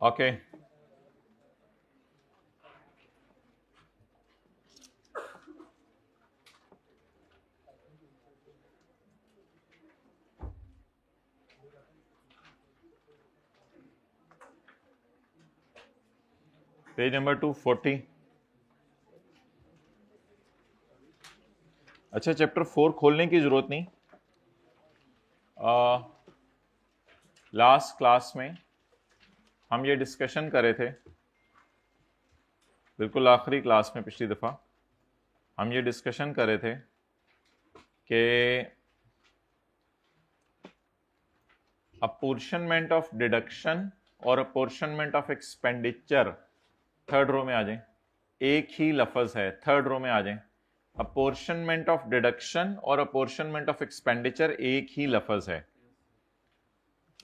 Okay page number 240। अच्छा, chapter 4 खोलने की जरूरत नहीं। लास्ट क्लास में हम ये डिस्कशन कर रहे थे, बिल्कुल आखिरी क्लास में पिछली दफ़ा हम ये डिस्कशन कर रहे थे कि अपोर्शनमेंट ऑफ डिडक्शन और apportionment of expenditure third row में आ जाए, एक ही लफ्ज़ है, थर्ड रो में आ जाए। अपोर्शनमेंट ऑफ डिडक्शन और अपोर्शनमेंट ऑफ एक्सपेंडिचर एक ही लफ्ज़ है।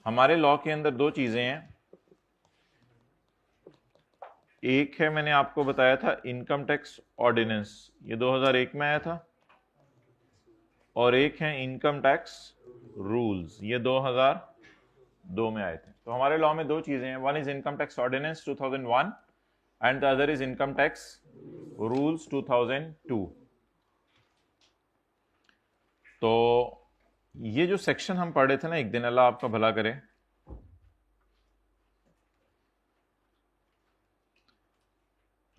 हमारे लॉ के अंदर दो चीज़ें हैं, एक है मैंने आपको बताया था इनकम टैक्स ऑर्डिनेंस, ये 2001 में आया था, और एक है इनकम टैक्स रूल्स, ये 2002 में आए थे। तो हमारे लॉ में दो चीजें हैं, one is income tax ordinance 2001 and the other is income tax rules 2002। तो ये जो सेक्शन हम पढ़े थे ना एक दिन, अल्लाह आपका भला करे,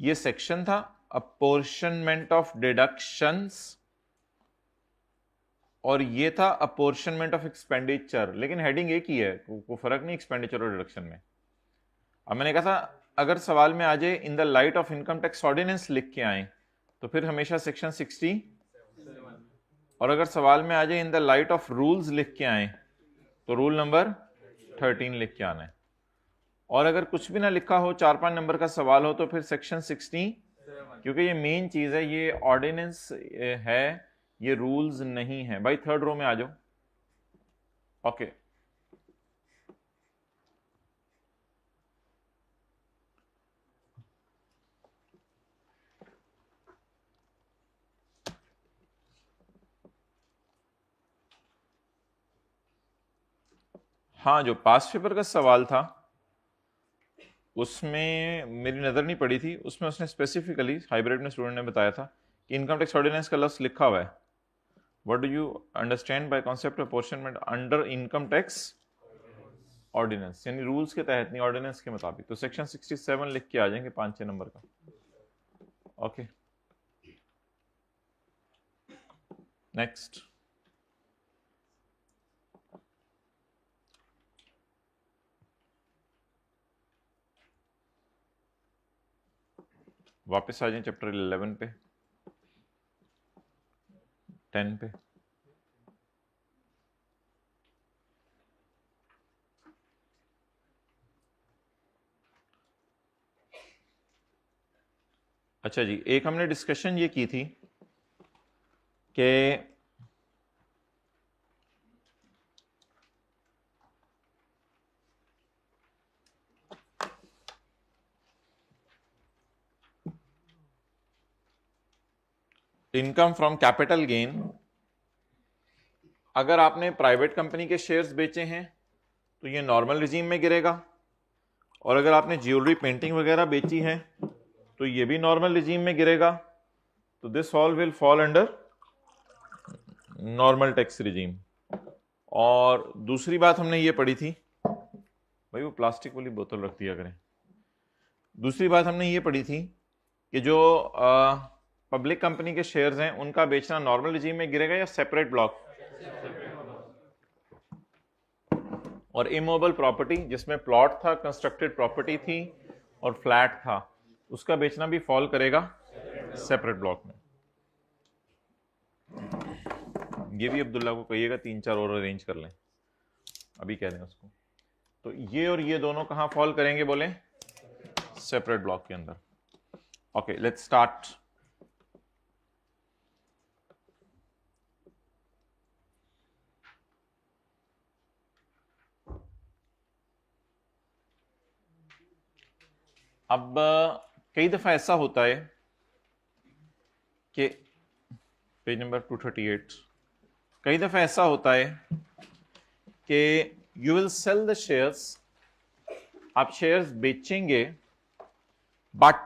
ये सेक्शन था अपोर्शनमेंट ऑफ डिडक्शंस और ये था अपोर्शनमेंट ऑफ एक्सपेंडिचर, लेकिन हेडिंग एक ही है, कोई फर्क नहीं एक्सपेंडिचर और डिडक्शन में। अब मैंने कहा था अगर सवाल में आ जाए in the light of income tax ordinance लिख के आए तो फिर हमेशा सेक्शन 60, और अगर सवाल में आ जाए in the light of rules लिख के आए तो रूल नंबर 13 लिख के आना है, और अगर कुछ भी ना लिखा हो, 4-5 नंबर का सवाल हो, तो फिर सेक्शन 60, क्योंकि ये मेन चीज है, ये ऑर्डिनेंस है, ये रूल्स नहीं है। भाई थर्ड रो में आ जाओ। ओके, हाँ, जो पास्ट पेपर का सवाल था उसमें मेरी नज़र नहीं पड़ी थी, उसमें उसने स्पेसिफिकली हाइब्रिड में स्टूडेंट ने बताया था कि इनकम टैक्स ऑर्डिनेंस का लफ्ज़ लिखा हुआ है। What do you understand by concept of apportionment under income tax ordinance, यानी रूल्स के तहत नहीं, ऑर्डिनेंस के मुताबिक। तो सेक्शन 67 लिख के आ जाएंगे 5-6 नंबर का। Okay, next. वापस आ जाए चैप्टर 11 पे, 10 पे। अच्छा जी, एक हमने डिस्कशन ये की थी कि इनकम फ्रॉम कैपिटल गेन, अगर आपने प्राइवेट कंपनी के शेयर्स बेचे हैं तो ये नॉर्मल रिजीम में गिरेगा, और अगर आपने ज्वेलरी पेंटिंग वगैरह बेची है तो ये भी नॉर्मल रिजीम में गिरेगा। तो this all will fall under normal tax regime. और दूसरी बात हमने ये पढ़ी थी, भाई वो प्लास्टिक वाली बोतल रख दिया करें। दूसरी बात हमने ये पढ़ी थी कि जो पब्लिक कंपनी के शेयर्स हैं उनका बेचना नॉर्मल रिजीम में गिरेगा या सेपरेट ब्लॉक, और इमूवेबल प्रॉपर्टी जिसमें प्लॉट था, कंस्ट्रक्टेड प्रॉपर्टी थी और फ्लैट था, उसका बेचना भी फॉल करेगा सेपरेट ब्लॉक में। ये भी अब्दुल्ला को कहिएगा 3-4 और अरेंज कर लें, अभी कह दें उसको। तो ये और ये दोनों कहां फॉल करेंगे बोले, सेपरेट ब्लॉक के अंदर। Okay, let's start. अब कई दफा ऐसा होता है कि पेज नंबर 238, कई दफा ऐसा होता है कि you will sell the shares आप शेयर्स बेचेंगे, बट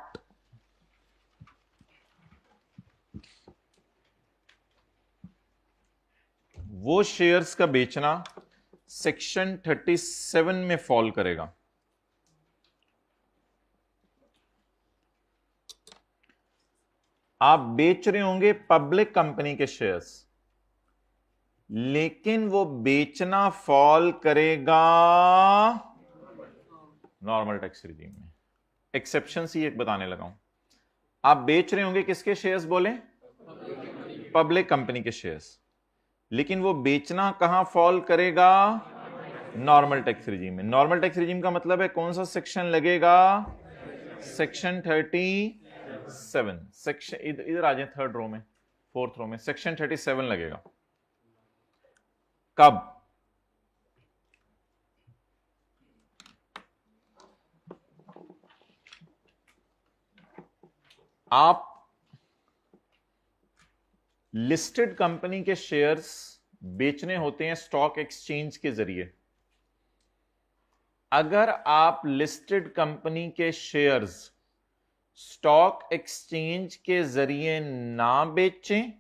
वो शेयर्स का बेचना सेक्शन 37 में फॉल करेगा। आप बेच रहे होंगे पब्लिक कंपनी के शेयर्स, लेकिन वो बेचना फॉल करेगा नॉर्मल टैक्स रिजीम में। एक्सेप्शन ही एक बताने लगा हूं। आप बेच रहे होंगे किसके शेयर्स बोले? पब्लिक कंपनी के शेयर्स, लेकिन वो बेचना कहां फॉल करेगा? नॉर्मल टैक्स रिजीम में। नॉर्मल टैक्स रिजीम का मतलब है कौन सा सेक्शन लगेगा? सेक्शन 37। सेक्शन इधर आ जाए, थर्ड रो में, फोर्थ रो में सेक्शन 37 लगेगा। कब? आप लिस्टेड कंपनी के शेयर्स बेचने होते हैं स्टॉक एक्सचेंज के जरिए। अगर आप लिस्टेड कंपनी के शेयर्स स्टॉक एक्सचेंज के जरिए ना बेचें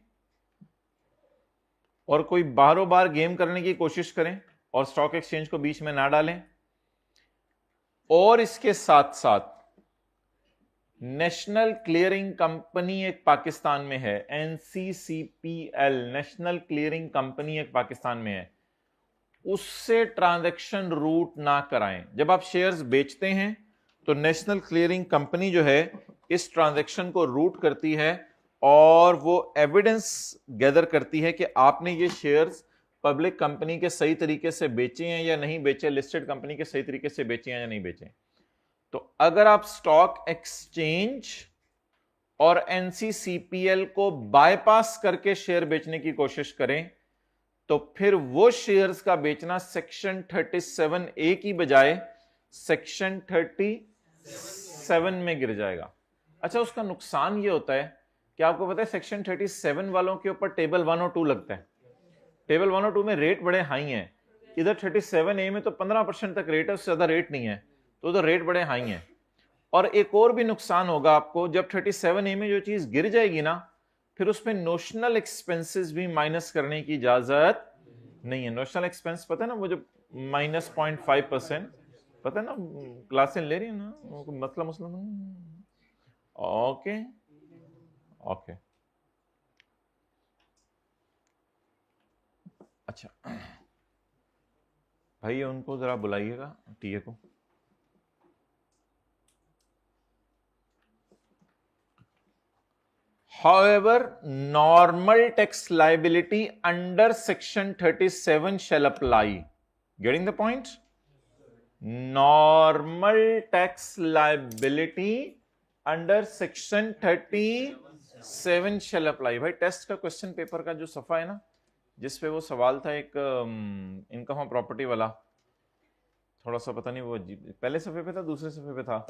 और कोई बारों बार गेम करने की कोशिश करें और स्टॉक एक्सचेंज को बीच में ना डालें, और इसके साथ साथ नेशनल क्लियरिंग कंपनी एक पाकिस्तान में है, NCCPL, नेशनल क्लियरिंग कंपनी एक पाकिस्तान में है, उससे ट्रांजैक्शन रूट ना कराएं। जब आप शेयर्स बेचते हैं तो नेशनल क्लियरिंग कंपनी जो है इस ट्रांजैक्शन को रूट करती है और वो एविडेंस गैदर करती है कि आपने ये शेयर्स पब्लिक कंपनी के सही तरीके से बेचे हैं या नहीं बेचे, लिस्टेड कंपनी के सही तरीके से बेचे हैं या नहीं बेचे। तो अगर आप स्टॉक एक्सचेंज और NCCPL को बायपास करके शेयर बेचने की कोशिश करें तो फिर वो शेयर्स का बेचना सेक्शन 37A की बजाय सेक्शन 37 में गिर जाएगा। अच्छा, उसका नुकसान ये होता है कि आपको पता है सेक्शन 37 वालों के ऊपर टेबल 1 और 2 लगता है। टेबल 1 और 2 में रेट बड़े हाई हैं, इधर 37A में तो 15% तक रेट है, उससे ज्यादा रेट नहीं है, तो उधर रेट बड़े हाई हैं। और एक और भी नुकसान होगा आपको, जब 37A में जो चीज गिर जाएगी ना, फिर उसमें नोशनल एक्सपेंसेस भी माइनस करने की इजाजत नहीं है। नोशनल एक्सपेंस पता है ना, वो जो -0.5%, पता है ना, क्लासें ले रही है ना, मतलब ओके ओके। अच्छा भाई, उनको जरा बुलाइएगा, टीए को। However, normal tax liability under section 37 shall apply. Getting the point? Normal tax liability under section 37 shall apply. भाई टेस्ट का क्वेश्चन पेपर का जो सफा है ना, जिसपे वो सवाल था एक इनकम ऑफ प्रॉपर्टी वाला, थोड़ा सा पता नहीं वो पहले सफे पे था दूसरे सफे पे था,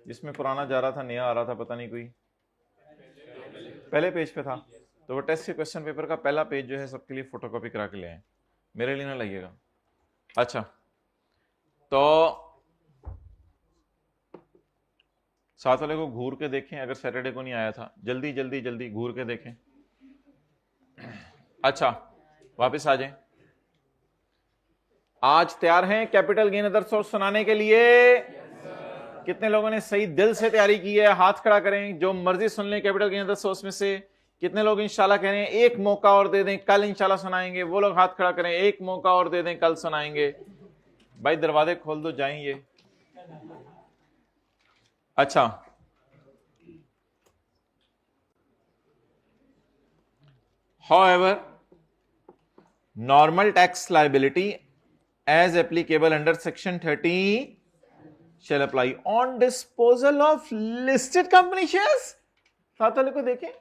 जिसमें पुराना जा रहा था नया आ रहा था, पता नहीं कोई पहले पेज पे था। तो वो टेस्ट के क्वेश्चन पेपर का पहला पेज जो है सबके लिए फोटोकॉपी करा के ले आए, मेरे लिए ना लगिएगा। अच्छा, तो साथ वाले को घूर के देखें, अगर सैटरडे को नहीं आया था, जल्दी जल्दी जल्दी घूर के देखें। अच्छा, वापस आ जाएं। आज तैयार हैं कैपिटल गेन अदर सोर्स सुनाने के लिए? कितने लोगों ने सही दिल से तैयारी की है? हाथ खड़ा करें जो मर्जी सुन लें कैपिटल गेन अदर सोर्स में से। कितने लोग इंशाल्लाह कह रहे हैं एक मौका और दे दें, कल इंशाल्लाह सुनाएंगे? वो लोग हाथ खड़ा करें, एक मौका और दे दें, कल सुनाएंगे। भाई दरवाजे खोल दो, जाएंगे। अच्छा, however, normal tax liability as applicable under section 30 shall apply on disposal of listed company shares. साथ वाले को देखें,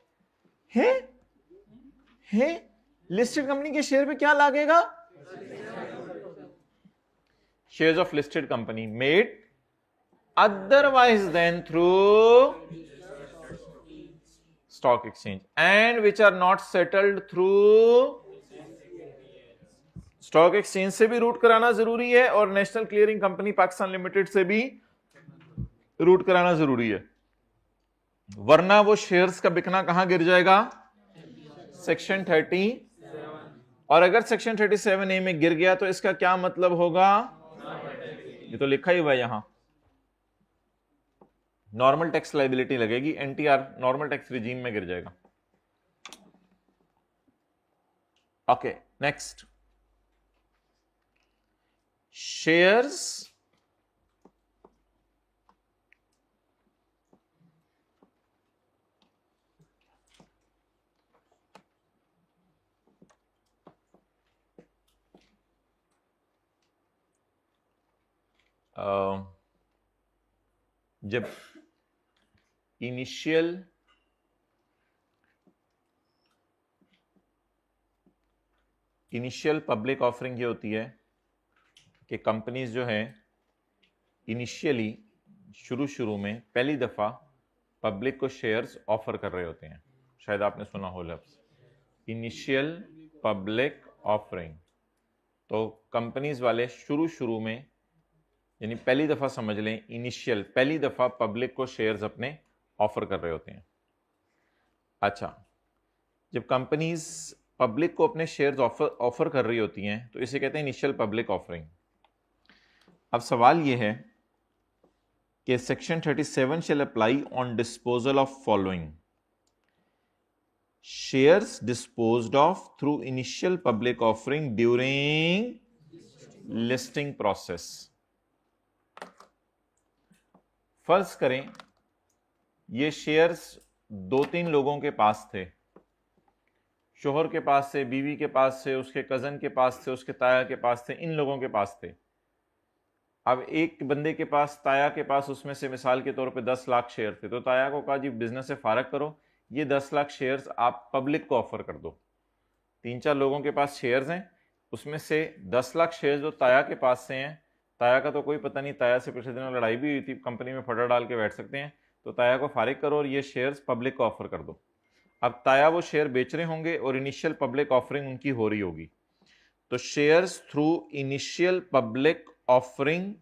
है लिस्टेड कंपनी के शेयर पे क्या लागेगा? Shares of listed company made otherwise than through stock exchange and which are not settled through stock exchange से भी रूट कराना जरूरी है और national clearing company Pakistan limited से भी रूट कराना जरूरी है, वरना वो शेयर्स का बिकना कहां गिर जाएगा? सेक्शन 30। और अगर सेक्शन 37A में गिर गया तो इसका क्या मतलब होगा? ये तो लिखा ही हुआ है यहां, नॉर्मल टैक्स लाइबिलिटी लगेगी, एनटीआर नॉर्मल टैक्स रिजीम में गिर जाएगा। ओके, नेक्स्ट, शेयर्स जब इनिशियल पब्लिक ऑफरिंग ये होती है कि कंपनीज जो है इनिशियली शुरू में पहली दफा पब्लिक को शेयर्स ऑफर कर रहे होते हैं। शायद आपने सुना हो लफ्ज इनिशियल पब्लिक ऑफरिंग। तो कंपनीज वाले शुरू में, यानी पहली दफा समझ लें, इनिशियल पहली दफा पब्लिक को शेयर्स अपने ऑफर कर रहे होते हैं। अच्छा, जब कंपनीज पब्लिक को अपने शेयर्स ऑफर कर रही होती हैं तो इसे कहते हैं इनिशियल पब्लिक ऑफरिंग। अब सवाल यह है कि section 37 shall apply on disposal of following shares disposed of through initial public offering during listing process. फर्ज करें ये शेयर्स 2-3 लोगों के पास थे, शोहर के पास से, बीवी के पास से, उसके कजन के पास से, उसके ताया के पास थे, इन लोगों के पास थे। अब एक बंदे के पास, ताया के पास, उसमें से मिसाल के तौर पे 10 लाख शेयर थे, तो ताया को कहा जी बिजनेस से फारग करो, ये 10 लाख शेयर्स आप पब्लिक को ऑफर कर दो। 3-4 लोगों के पास शेयर्स हैं, उसमें से 10 लाख शेयर्स जो ताया के पास से हैं, ताया का तो कोई पता नहीं, ताया से पिछले दिनों लड़ाई भी हुई थी, कंपनी में फटा डाल के बैठ सकते हैं, तो ताया को फारिग करो और ये शेयर्स पब्लिक को ऑफर कर दो। अब ताया वो शेयर बेच रहे होंगे और इनिशियल पब्लिक ऑफरिंग उनकी हो रही होगी, तो shares through initial public offering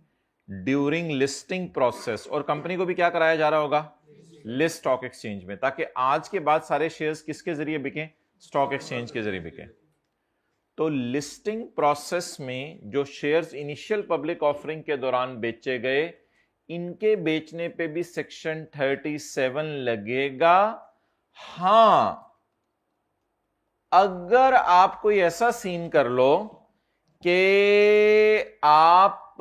during listing process, और कंपनी को भी क्या कराया जा रहा होगा? लिस्ट स्टॉक एक्सचेंज में, ताकि आज के बाद सारे शेयर्स किसके जरिए बिके? स्टॉक एक्सचेंज के जरिए बिके। तो लिस्टिंग प्रोसेस में जो शेयर्स इनिशियल पब्लिक ऑफरिंग के दौरान बेचे गए, इनके बेचने पे भी सेक्शन 37 लगेगा। हां, अगर आप कोई ऐसा सीन कर लो कि आप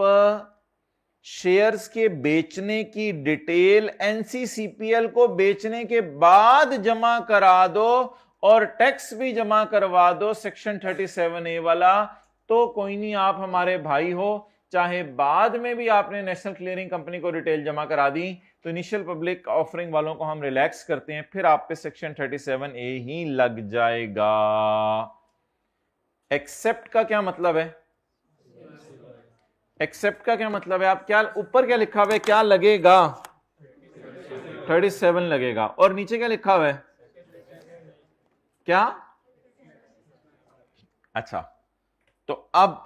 शेयर्स के बेचने की डिटेल एनसीसीपीएल को बेचने के बाद जमा करा दो और टैक्स भी जमा करवा दो सेक्शन 37A वाला, तो कोई नहीं, आप हमारे भाई हो। चाहे बाद में भी आपने नेशनल क्लियरिंग कंपनी को डिटेल जमा करा दी, तो इनिशियल पब्लिक ऑफरिंग वालों को हम रिलैक्स करते हैं, फिर आप पे सेक्शन 37A ही लग जाएगा। एक्सेप्ट का क्या मतलब है? एक्सेप्ट का क्या मतलब है? आप क्या ऊपर क्या लिखा हुआ है, क्या लगेगा? 37 लगेगा। और नीचे क्या लिखा हुआ है? क्या? अच्छा, तो अब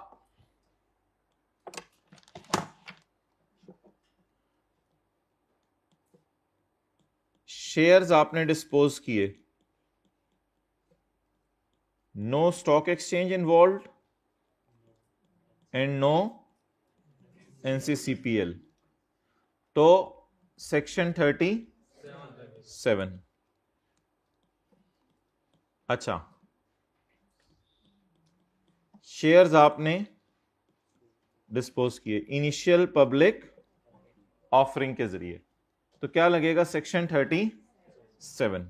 शेयर्स आपने डिस्पोज किए, no stock exchange involve and no NCCPL, तो सेक्शन 37। अच्छा, शेयर्स आपने डिस्पोज किए इनिशियल पब्लिक ऑफरिंग के जरिए, तो क्या लगेगा? सेक्शन 37।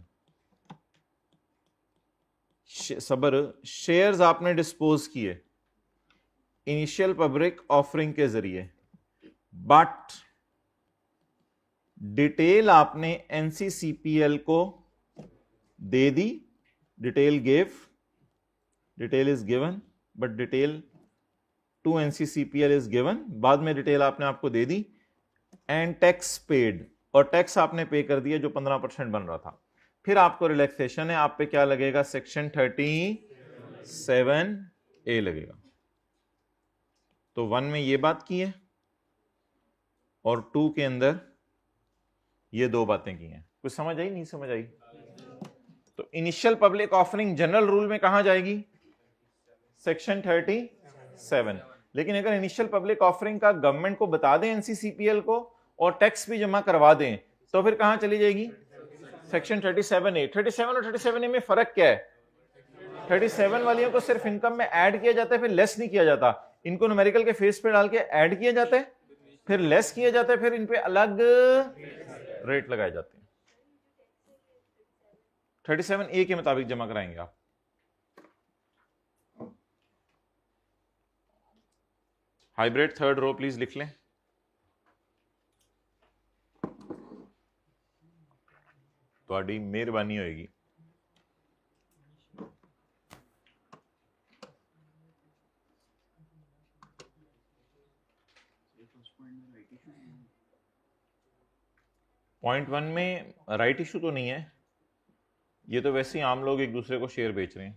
सबर, शेयर्स आपने डिस्पोज किए इनिशियल पब्लिक ऑफरिंग के जरिए, बट डिटेल आपने एनसीसीपीएल को दे दी, detail is given, but detail to NCCPL is given, बाद में डिटेल आपने आपको दे दी, एंड टैक्स पेड, और टैक्स आपने पे कर दिया जो 15% बन रहा था, फिर आपको रिलैक्सेशन है, आप पे क्या लगेगा? सेक्शन 37A लगेगा। तो 1 में ये बात की है और 2 के अंदर ये 2 बातें की हैं। कुछ समझ आई, नहीं समझ आई? तो initial public offering general rule में कहां जाएगी? सेक्शन 37। लेकिन अगर इनिशियल पब्लिक ऑफरिंग का गवर्नमेंट को बता दें एनसीसीपीएल को और टैक्स भी जमा करवा दें तो फिर कहां चली जाएगी? Section 37A। 37 और 37A में फर्क क्या है? 37 वालियों को सिर्फ इनकम में ऐड किया जाता है, फिर लेस नहीं किया जाता। इनको न्यूमेरिकल के फेस पे डाल के ऐड किया जाता है, फिर लेस किया जाता है, फिर इन पे अलग रेट लगाए जाते हैं। 37A के मुताबिक जमा कराएंगे आप। हाइब्रिड थर्ड रो प्लीज लिख लें। थोड़ी मेहरबानी होगी। पॉइंट 1 में राइट इशू तो नहीं है, ये तो वैसे ही आम लोग एक दूसरे को शेयर बेच रहे हैं।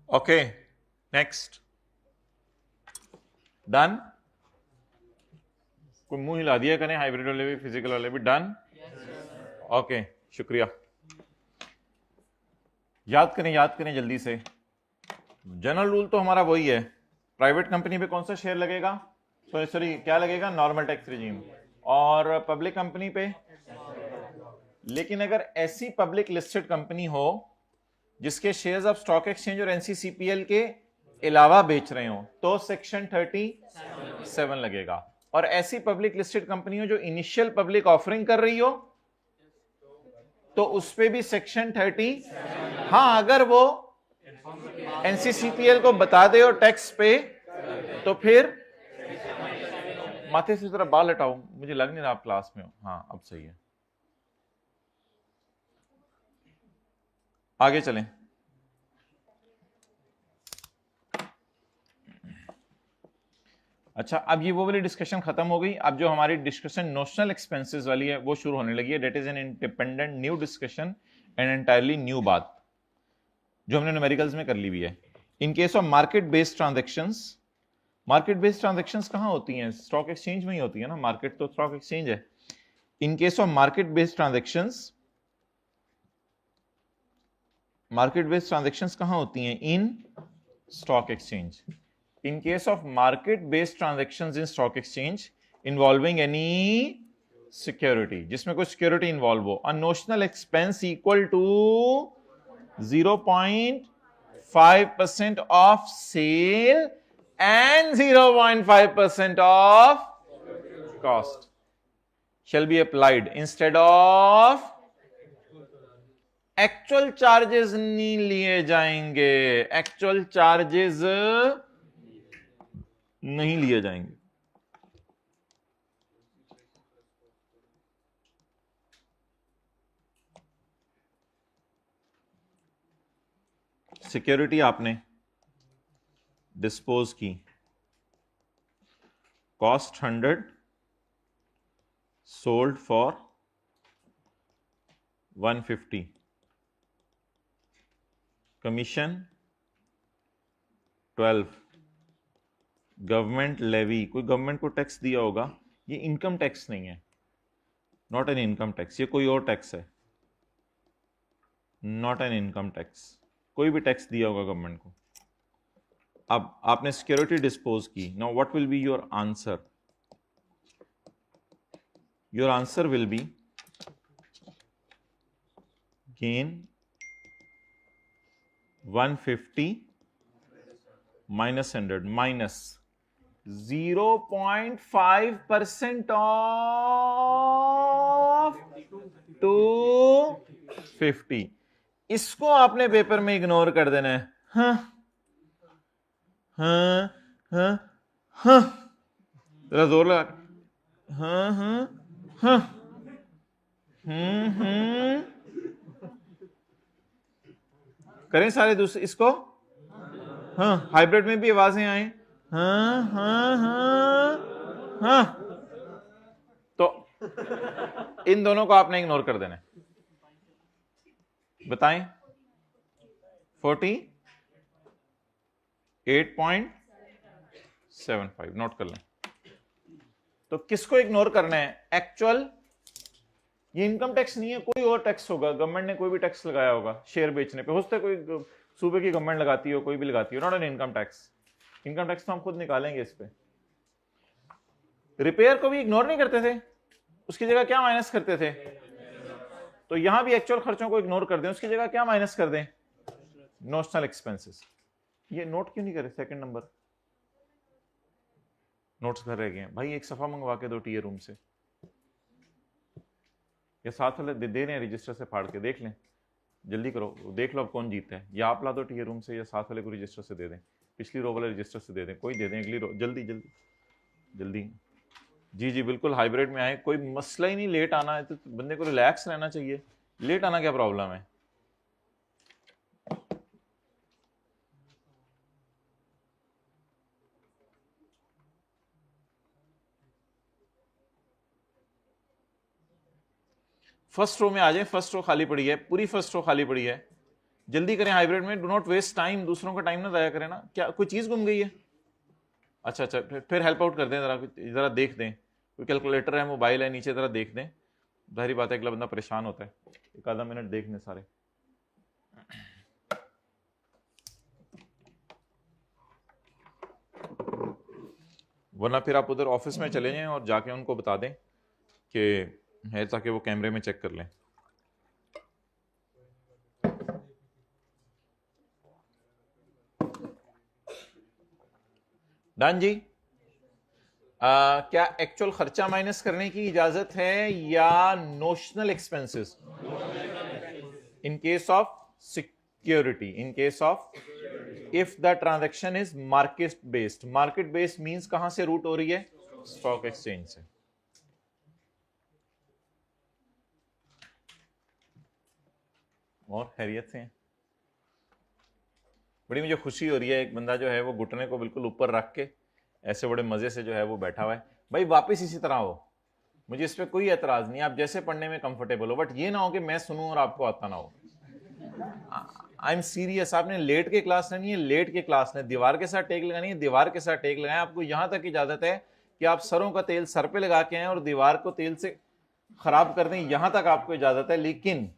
Okay, next. डन? कोई मुंह हिला दिया करें, हाइब्रिड वाले भी फिजिकल वाले भी। डन? ओके, शुक्रिया। याद करें जल्दी से। जनरल रूल तो हमारा वही है, प्राइवेट कंपनी पे कौन सा शेयर लगेगा? सॉरी क्या लगेगा? Normal tax regime. और पब्लिक कंपनी पे? लेकिन अगर ऐसी पब्लिक लिस्टेड कंपनी हो जिसके शेयर्स ऑफ स्टॉक एक्सचेंज और एनसीसीपीएल के अलावा बेच रहे हो तो सेक्शन 37 लगेगा। और ऐसी पब्लिक लिस्टेड कंपनी हो जो इनिशियल पब्लिक ऑफरिंग कर रही हो तो उस पे भी सेक्शन 30। हाँ, अगर वो एनसीसीपीएल को बता दे और टैक्स पे तो फिर माथे से जरा बाल हटाओ, मुझे लग नहीं रहा आप क्लास में हो। हाँ, अब सही है। आगे चलें। अच्छा, अब ये वो वाली डिस्कशन खत्म हो गई। अब जो हमारी डिस्कशन नोशनल एक्सपेंसेस वाली है वो शुरू होने लगी है। That is an independent new discussion and entirely new बात जो हमने न्यूमेरिकल्स में कर ली हुई है। In case of market based transactions, market based transactions कहां होती हैं? स्टॉक एक्सचेंज में ही होती है ना, मार्केट तो स्टॉक एक्सचेंज है। In case of market based transactions, market based transactions कहां होती हैं? In stock exchange. In case of market-based transactions in stock exchange involving any security, जिसमें कोई security involve हो, a notional expense equal to 0.5% of sale and 0.5% of cost shall be applied instead of actual charges नहीं लिए जाएंगे, actual charges नहीं लिए जाएंगे। Security आपने डिस्पोज की, cost 100, sold for 150, commission 12, government levy, कोई गवर्नमेंट को टैक्स दिया होगा, ये इनकम टैक्स नहीं है, नॉट एन इनकम टैक्स, ये कोई और टैक्स है, नॉट एन इनकम टैक्स। कोई भी टैक्स दिया होगा गवर्नमेंट को, अब आपने सिक्योरिटी डिस्पोज की, now what will be your answer? Your answer will be gain 150 minus 100 minus 0.5% of 250। इसको आपने पेपर में इग्नोर कर देना है। हाँ हाँ हाँ हाँ, जरा जोर लगा। हाँ हाँ हाँ करें सारे दूसरे इसको। हाँ, हाइब्रिड में भी आवाजें आए। हाँ हाँ हाँ हाँ, तो इन दोनों को आपने इग्नोर कर देना है। बताएं 48.75 नोट कर लें। तो किसको इग्नोर करना है? एक्चुअल ये इनकम टैक्स नहीं है, कोई और टैक्स होगा, गवर्नमेंट ने कोई भी टैक्स लगाया होगा शेयर बेचने पे, हो सकता है कोई सूबे की गवर्नमेंट लगाती हो, कोई भी लगाती हो, not an income tax. Income tax तो हम खुद निकालेंगे इस पे। रिपेयर को भी इग्नोर नहीं करते थे, उसकी जगह क्या माइनस करते थे? तो यहां भी एक्चुअल खर्चों को इग्नोर कर दें, उसकी जगह क्या माइनस कर दें? Notional expenses. ये नोट क्यों नहीं करे? सेकंड नंबर नोट्स घर रह गए हैं भाई, एक सफा मंगवा के दो टीए रूम से, या साथ वाले दे रहे हैं रजिस्टर से फाड़ के, देख लें, जल्दी करो, देख लो अब कौन जीतता है। या आप ला दो टीए रूम से, या साथ वाले को रजिस्टर से दे दें, पिछली रो वाले रजिस्टर से दे दें, कोई दे दें अगली रो, जल्दी जल्दी जल्दी। जी जी बिल्कुल, हाइब्रिड में आए, कोई मसला ही नहीं। लेट आना है तो बंदे को रिलैक्स रहना चाहिए, लेट आना क्या प्रॉब्लम है? फर्स्ट रो में आ जाए, फर्स्ट रो खाली पड़ी है, पूरी फर्स्ट रो खाली पड़ी है, जल्दी करें हाइब्रिड में। डू नॉट वेस्ट टाइम, दूसरों का टाइम ना जाया करें ना। क्या कोई चीज गुम गई है? अच्छा अच्छा, फिर हेल्प आउट कर दें, जरा देख दें, कोई कैलकुलेटर है, मोबाइल है नीचे, जरा देख दें। जाहिर बात है अगला बंदा परेशान होता है, एक आधा मिनट देख लें सारे। वरना फिर आप उधर ऑफिस में चले जाएं और जाके उनको बता दें कि है, ताकि वो कैमरे में चेक कर लें। डन जी। क्या एक्चुअल खर्चा माइनस करने की इजाजत है या notional expenses? In case of security, in case of if the transaction is market based. Market based means कहां से रूट हो रही है? स्टॉक एक्सचेंज से। और खैरियत से हैं? बड़ी मुझे खुशी हो रही है, एक बंदा जो है वो घुटने को बिल्कुल ऊपर रख के ऐसे बड़े मजे से जो है वो बैठा हुआ है। भाई वापस इसी तरह हो, मुझे इस पर कोई एतराज नहीं, आप जैसे पढ़ने में कंफर्टेबल हो, बट ये ना हो कि मैं सुनूं और आपको आता ना हो। आई एम सीरियस, आपने लेट के क्लास लेनी है, लेट के क्लास लें, दीवार के साथ टेक लगानी है, दीवार के साथ टेक लगाएं। आपको यहां तक इजाजत है कि आप सरों का तेल सर पे लगा के आए और दीवार को तेल से खराब कर दें, यहां तक आपको इजाजत है, लेकिन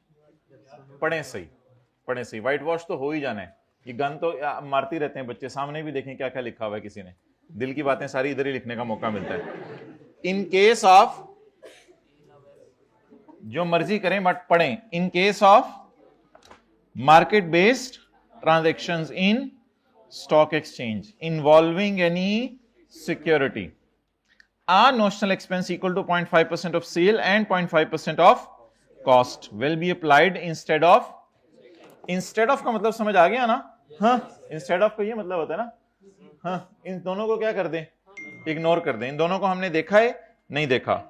पढ़ें सही, पढ़ें सही। व्हाइट वॉश तो हो ही जाना है, ये गन तो मारती रहते हैं बच्चे, सामने भी देखें क्या क्या लिखा हुआ है किसी ने, दिल की बातें सारी इधर ही लिखने का मौका मिलता है। इन केस ऑफ, जो मर्जी करें बट पढ़ें, इन case of market based transactions in stock exchange involving any security, a notional expense equal to 0.5% of sale and 0.5% of cost will be applied instead of। Instead of का मतलब समझ आ गया ना? हाँ, इंस्टेड ऑफ का ये मतलब होता है ना। हाँ, इन दोनों को क्या कर दें? इग्नोर कर दें। इन दोनों को हमने देखा है? नहीं देखा।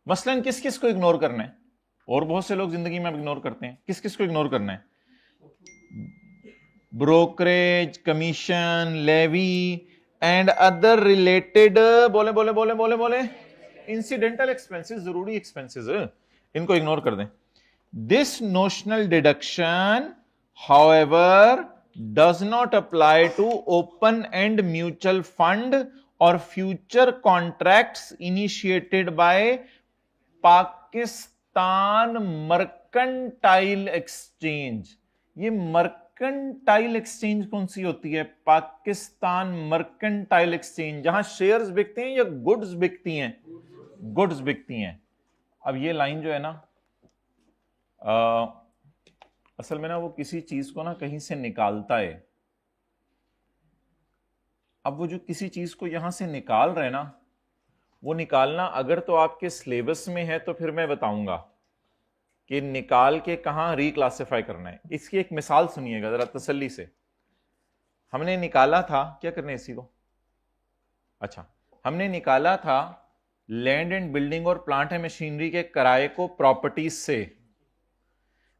मसलन किस किस को इग्नोर करना है? और बहुत से लोग जिंदगी में इग्नोर करते हैं। किस किस को इग्नोर करना है? Brokerage, commission, levy and other related, बोले बोले बोले बोले बोले इंसिडेंटल एक्सपेंसेस, जरूरी एक्सपेंसेस, इनको इग्नोर कर दें। This notional deduction, however, does not apply to open-end mutual fund or future contracts initiated by Pakistan Mercantile Exchange। ये मर्केंटाइल एक्सचेंज कौन सी होती है? पाकिस्तान मर्केंटाइल एक्सचेंज, जहां शेयर्स बिकते हैं या गुड्स बिकती हैं? गुड्स बिकती हैं। अब ये लाइन जो है ना, असल में ना वो किसी चीज को ना कहीं से निकालता है। अब वो जो किसी चीज को यहां से निकाल रहे हैं ना, वो निकालना अगर तो आपके सिलेबस में है तो फिर मैं बताऊंगा कि निकाल के कहां रिक्लासिफाई करना है। इसकी एक मिसाल सुनिएगा जरा तसल्ली से। हमने निकाला था, क्या करने इसी को, अच्छा, हमने निकाला था लैंड एंड बिल्डिंग और प्लांट एंड मशीनरी के किराए को प्रॉपर्टीज से।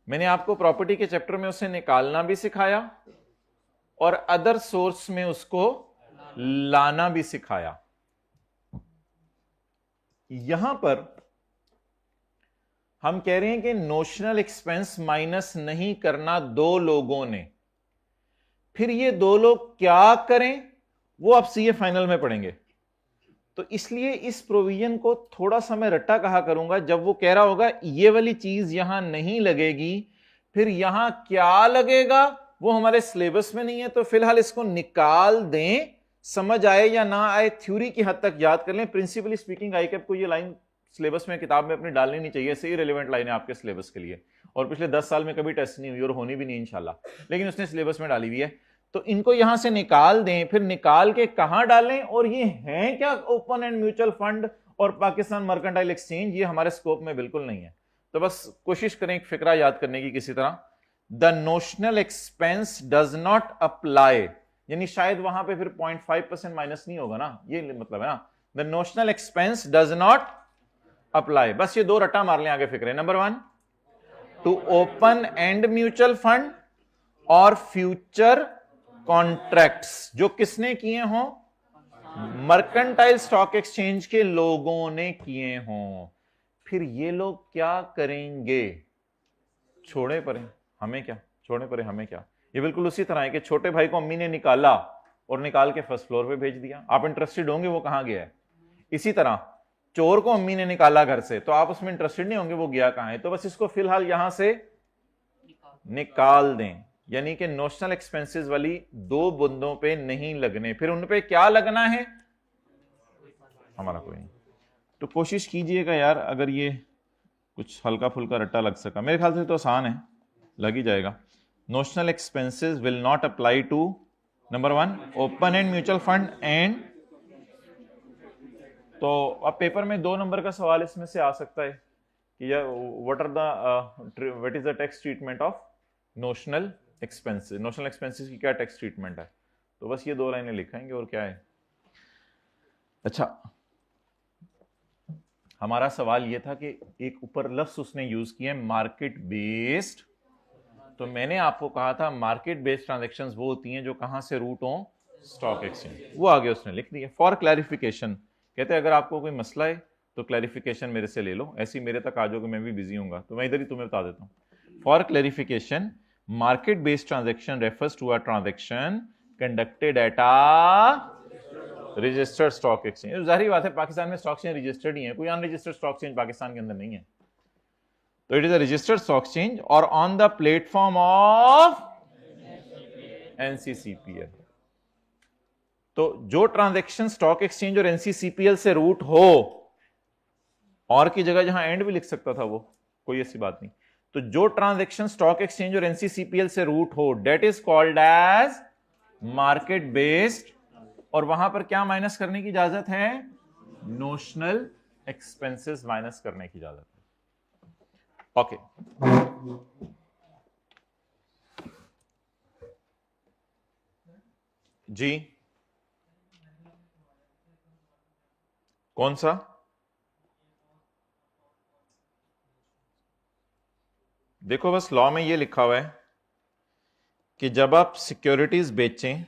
मैंने आपको प्रॉपर्टी के चैप्टर में उसे निकालना भी सिखाया और अदर सोर्स में उसको लाना भी सिखाया। यहां पर हम कह रहे हैं कि नोशनल एक्सपेंस माइनस नहीं करना दो लोगों ने। फिर ये दो लोग क्या करें वो आप सीए फाइनल में पढ़ेंगे। तो इसलिए इस प्रोविजन को थोड़ा सा मैं रट्टा कहा करूंगा। जब वो कह रहा होगा ये वाली चीज यहां नहीं लगेगी, फिर यहां क्या लगेगा वो हमारे सिलेबस में नहीं है, तो फिलहाल इसको निकाल दें। समझ आए या ना आए, थ्योरी की हद तक याद कर लें। प्रिंसिपली स्पीकिंग आईकैप को ये लाइन सिलेबस में किताब में अपनी डालनी नहीं चाहिए, ऐसे ही रिलेवेंट लाइन है आपके सिलेबस के लिए, और पिछले 10 साल में कभी टेस्ट नहीं हुई और होनी भी नहीं इंशाल्लाह, लेकिन उसने सिलेबस में डाली हुई है। तो इनको यहां से निकाल दें, फिर निकाल के कहां डालें, और ये हैं क्या ओपन एंड म्यूचुअल फंड और पाकिस्तान मर्केंटाइल एक्सचेंज, ये हमारे स्कोप में बिल्कुल नहीं है। तो बस कोशिश करें एक फिक्रा याद करने की किसी तरह। The notional expense does not apply, यानी शायद वहां पे फिर 0.5% माइनस नहीं होगा ना, ये मतलब है ना। The notional expense does not apply, बस ये दो रट्टा मार लें आगे फिक्रे। Number 1, two open end mutual fund और फ्यूचर कॉन्ट्रैक्ट्स, जो किसने किए हों? मर्केंटाइल स्टॉक एक्सचेंज के लोगों ने किए हों। फिर ये लोग क्या करेंगे? छोड़े परे हमें क्या, छोड़े परे हमें क्या। ये बिल्कुल उसी तरह है कि छोटे भाई को अम्मी ने निकाला और निकाल के फर्स्ट फ्लोर पे भेज दिया। आप इंटरेस्टेड होंगे वो कहां गया है। इसी तरह चोर को अम्मी ने निकाला घर से, तो आप उसमें इंटरेस्टेड नहीं होंगे वो गया कहां है। तो बस इसको फिलहाल यहां से निकाल दें, यानी कि नोशनल एक्सपेंसेस वाली दो बंदों पे नहीं लगने। फिर उन पे क्या लगना है? हमारा कोई नहीं। तो कोशिश कीजिएगा यार, अगर ये कुछ हल्का फुल्का रट्टा लग सका, मेरे ख्याल से तो आसान है, लग ही जाएगा। Notional expenses will not apply to number 1 open end mutual fund and, तो अब पेपर में 2 नंबर का सवाल इसमें से आ सकता है कि what is the tax treatment of notional expenses. Notional expenses की क्या टैक्स ट्रीटमेंट है? तो बस ये 2 लाइनें लिखाएंगे और क्या है। अच्छा, हमारा सवाल यह था कि एक ऊपर लफ्ज उसने यूज किया मार्केट बेस्ड। तो मैंने आपको कहा था मार्केट बेस्ड ट्रांजैक्शंस वो होती हैं जो कहां से रूट हो? Stock exchange. वो आगे उसने लिख दिया फॉर क्लैरिफिकेशन। कहते हैं अगर आपको कोई मसला है तो क्लैरिफिकेशन मेरे से ले लो, ऐसी मेरे तक आ जाओगे, मैं भी बिजी हूंगा, तो मैं इधर ही तुम्हें बता देता हूं। For clarification, market based transaction refers to a transaction conducted at a registered stock exchange. जाहिर बात है पाकिस्तान में स्टॉक एक्सचेंज रजिस्टर्ड ही है, कोई अनरजिस्टर्ड स्टॉक एक्सचेंज पाकिस्तान के अंदर नहीं है। तो it is a registered stock exchange और ऑन द प्लेटफॉर्म ऑफ एनसीसीपीएल। तो जो ट्रांजैक्शन स्टॉक एक्सचेंज और एनसीसीपीएल से रूट हो, और की जगह जहां एंड भी लिख सकता था वो, कोई ऐसी बात नहीं। तो जो ट्रांजैक्शन स्टॉक एक्सचेंज और एनसीसीपीएल से रूट हो, that is called as market based. और वहां पर क्या माइनस करने की इजाजत है? नोशनल एक्सपेंसेस माइनस करने की इजाजत है। ओके, जी कौन सा? देखो बस लॉ में ये लिखा हुआ है कि जब आप सिक्योरिटीज बेचें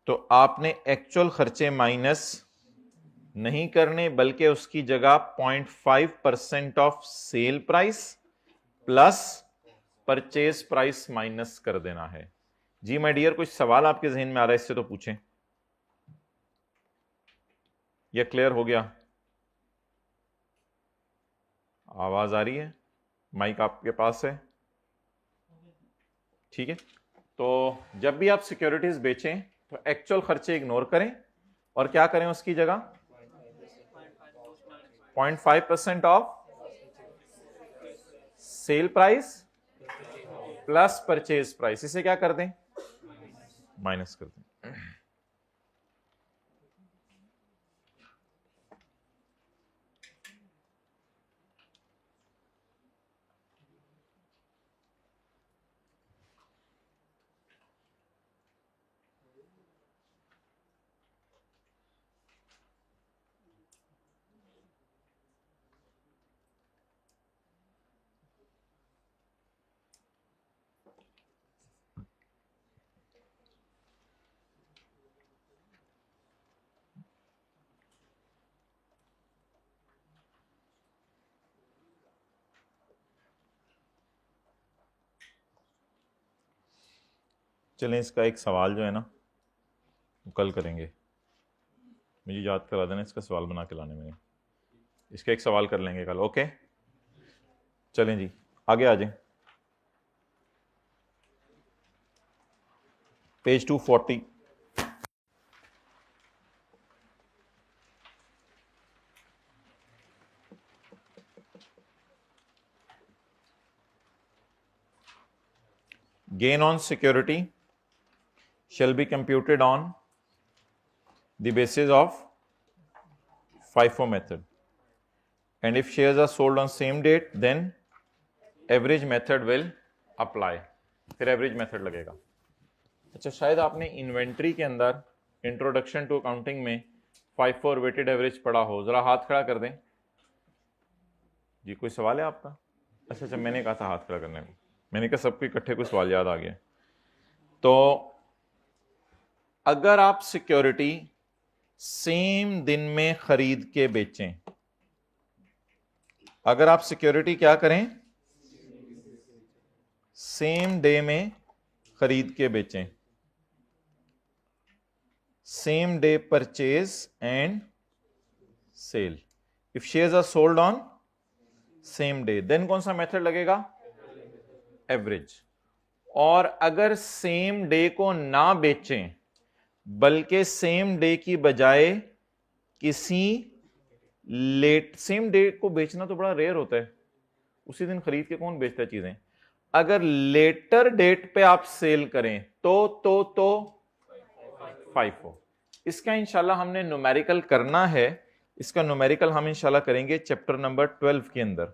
तो आपने एक्चुअल खर्चे माइनस नहीं करने, बल्कि उसकी जगह 0.5% of sale price plus purchase price minus कर देना है। जी माय डियर, कुछ सवाल आपके जहन में आ रहा है इससे तो पूछें। यह क्लियर हो गया? आवाज आ रही है? माइक आपके पास है? ठीक है, तो जब भी आप सिक्योरिटीज बेचें तो एक्चुअल खर्चे इग्नोर करें और क्या करें उसकी जगह 0.5% of sale price plus purchase price, इसे क्या कर दें, माइनस कर दें। चलें, इसका एक सवाल जो है ना वो कल करेंगे, मुझे याद करा देना इसका सवाल बना के लाने में, इसका एक सवाल कर लेंगे कल। ओके, चलें जी आगे आ जाएं, page 240। gain on security shall be computed on the basis of FIFO method, and if shares are sold on same date then average method will apply, फिर एवरेज मेथड लगेगा। अच्छा, शायद आपने इन्वेंट्री के अंदर इंट्रोडक्शन टू अकाउंटिंग में FIFO और weighted average पढ़ा हो, जरा हाथ खड़ा कर दें जी, कोई सवाल है आपका? अच्छा, मैंने कहा था हाथ खड़ा करने में, मैंने कहा सबको इकट्ठे कोई सवाल याद आ गया। तो अगर आप सिक्योरिटी सेम दिन में खरीद के बेचें, अगर आप सिक्योरिटी क्या करें, सेम डे में खरीद के बेचें, same day purchase and sale, if shares are sold on same day then कौन सा मेथड लगेगा, एवरेज। और अगर सेम डे को ना बेचें बल्कि सेम डे की बजाय किसी लेट, सेम डे को बेचना तो बड़ा रेयर होता है, उसी दिन खरीद के कौन बेचता है चीजें, अगर लेटर डेट पे आप सेल करें तो FIFO। इसका इंशाल्लाह हमने न्यूमेरिकल करना है, इसका न्यूमेरिकल हम इंशाल्लाह करेंगे चैप्टर नंबर 12 के अंदर,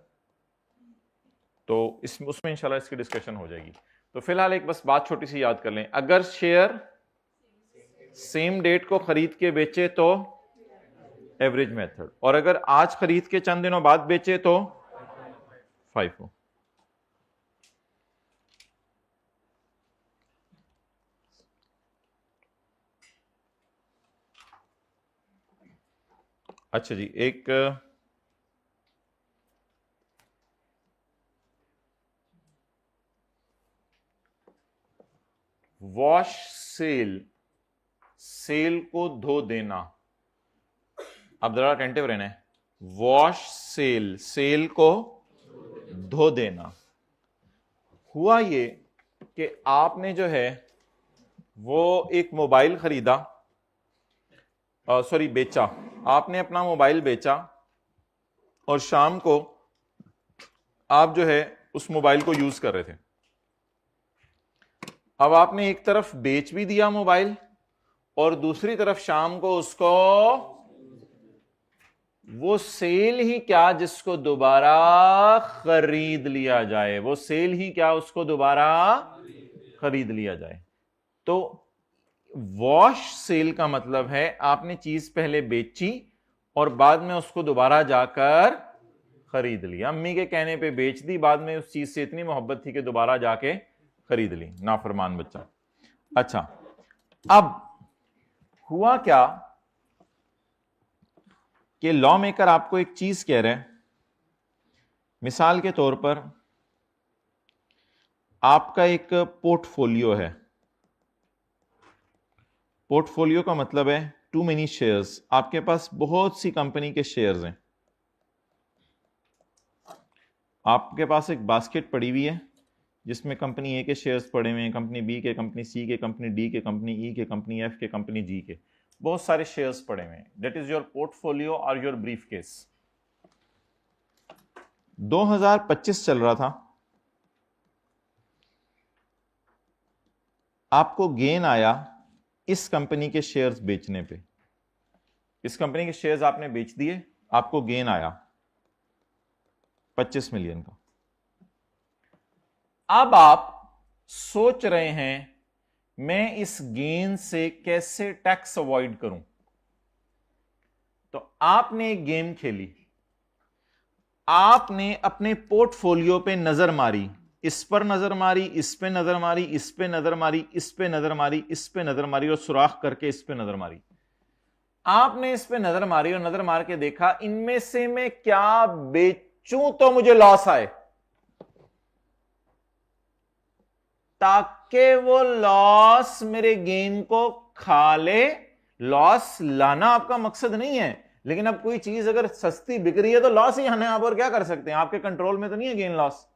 तो उसमें इंशाल्लाह इसकी डिस्कशन हो जाएगी। तो फिलहाल एक बस बात छोटी सी याद कर लें, अगर शेयर सेम डेट को खरीद के बेचे तो एवरेज मेथड, और अगर आज खरीद के चंद दिनों बाद बेचे तो FIFO। अच्छा जी, एक वॉश सेल, सेल को धो देना, अब जरा अटेंटिव रहना है, वॉश सेल, सेल को धो देना। हुआ ये कि आपने जो है वो एक मोबाइल खरीदा, सॉरी बेचा, आपने अपना मोबाइल बेचा और शाम को आप जो है उस मोबाइल को यूज कर रहे थे। अब आपने एक तरफ बेच भी दिया मोबाइल और दूसरी तरफ शाम को उसको, वो सेल ही क्या जिसको दोबारा खरीद लिया जाए, वो सेल ही क्या उसको दोबारा खरीद लिया जाए। तो वॉश सेल का मतलब है आपने चीज पहले बेची और बाद में उसको दोबारा जाकर खरीद लिया, अम्मी के कहने पे बेच दी, बाद में उस चीज से इतनी मोहब्बत थी कि दोबारा जाके खरीद ली, नाफरमान बच्चा। अच्छा, अब हुआ क्या कि लॉ मेकर आपको एक चीज कह रहे हैं, मिसाल के तौर पर आपका एक पोर्टफोलियो है, पोर्टफोलियो का मतलब है टू मेनी शेयर्स, आपके पास बहुत सी कंपनी के शेयर्स हैं, आपके पास एक बास्केट पड़ी हुई है जिसमें कंपनी ए के शेयर्स पड़े हुए हैं, कंपनी बी के, कंपनी सी के, कंपनी डी के, कंपनी ई के, कंपनी एफ के, कंपनी जी के, बहुत सारे शेयर्स पड़े हुए हैं। दैट इज योर पोर्टफोलियो और योर ब्रीफ केस। 2025 चल रहा था, आपको गेन आया इस कंपनी के शेयर्स बेचने पे। इस कंपनी के शेयर्स आपने बेच दिए, आपको गेन आया 25 मिलियन का। अब आप सोच रहे हैं मैं इस गेन से कैसे टैक्स अवॉइड करूं। तो आपने एक गेम खेली, आपने अपने पोर्टफोलियो पे नजर मारी, इस पर नजर मारी, इस पे नजर मारी, इस पे नजर मारी, इस पे नजर मारी, इस पे नजर मारी और सुराख करके इस पे नजर मारी। आपने इस पे नजर मारी और नजर मार के देखा इनमें से मैं क्या बेचूं तो मुझे लॉस आए, ताकि वो लॉस मेरे गेन को खा ले। लॉस लाना आपका मकसद नहीं है, लेकिन अब कोई चीज अगर सस्ती बिक रही है तो लॉस ही आना है, आप और क्या कर सकते हैं, आपके कंट्रोल में तो नहीं है गेन लॉस।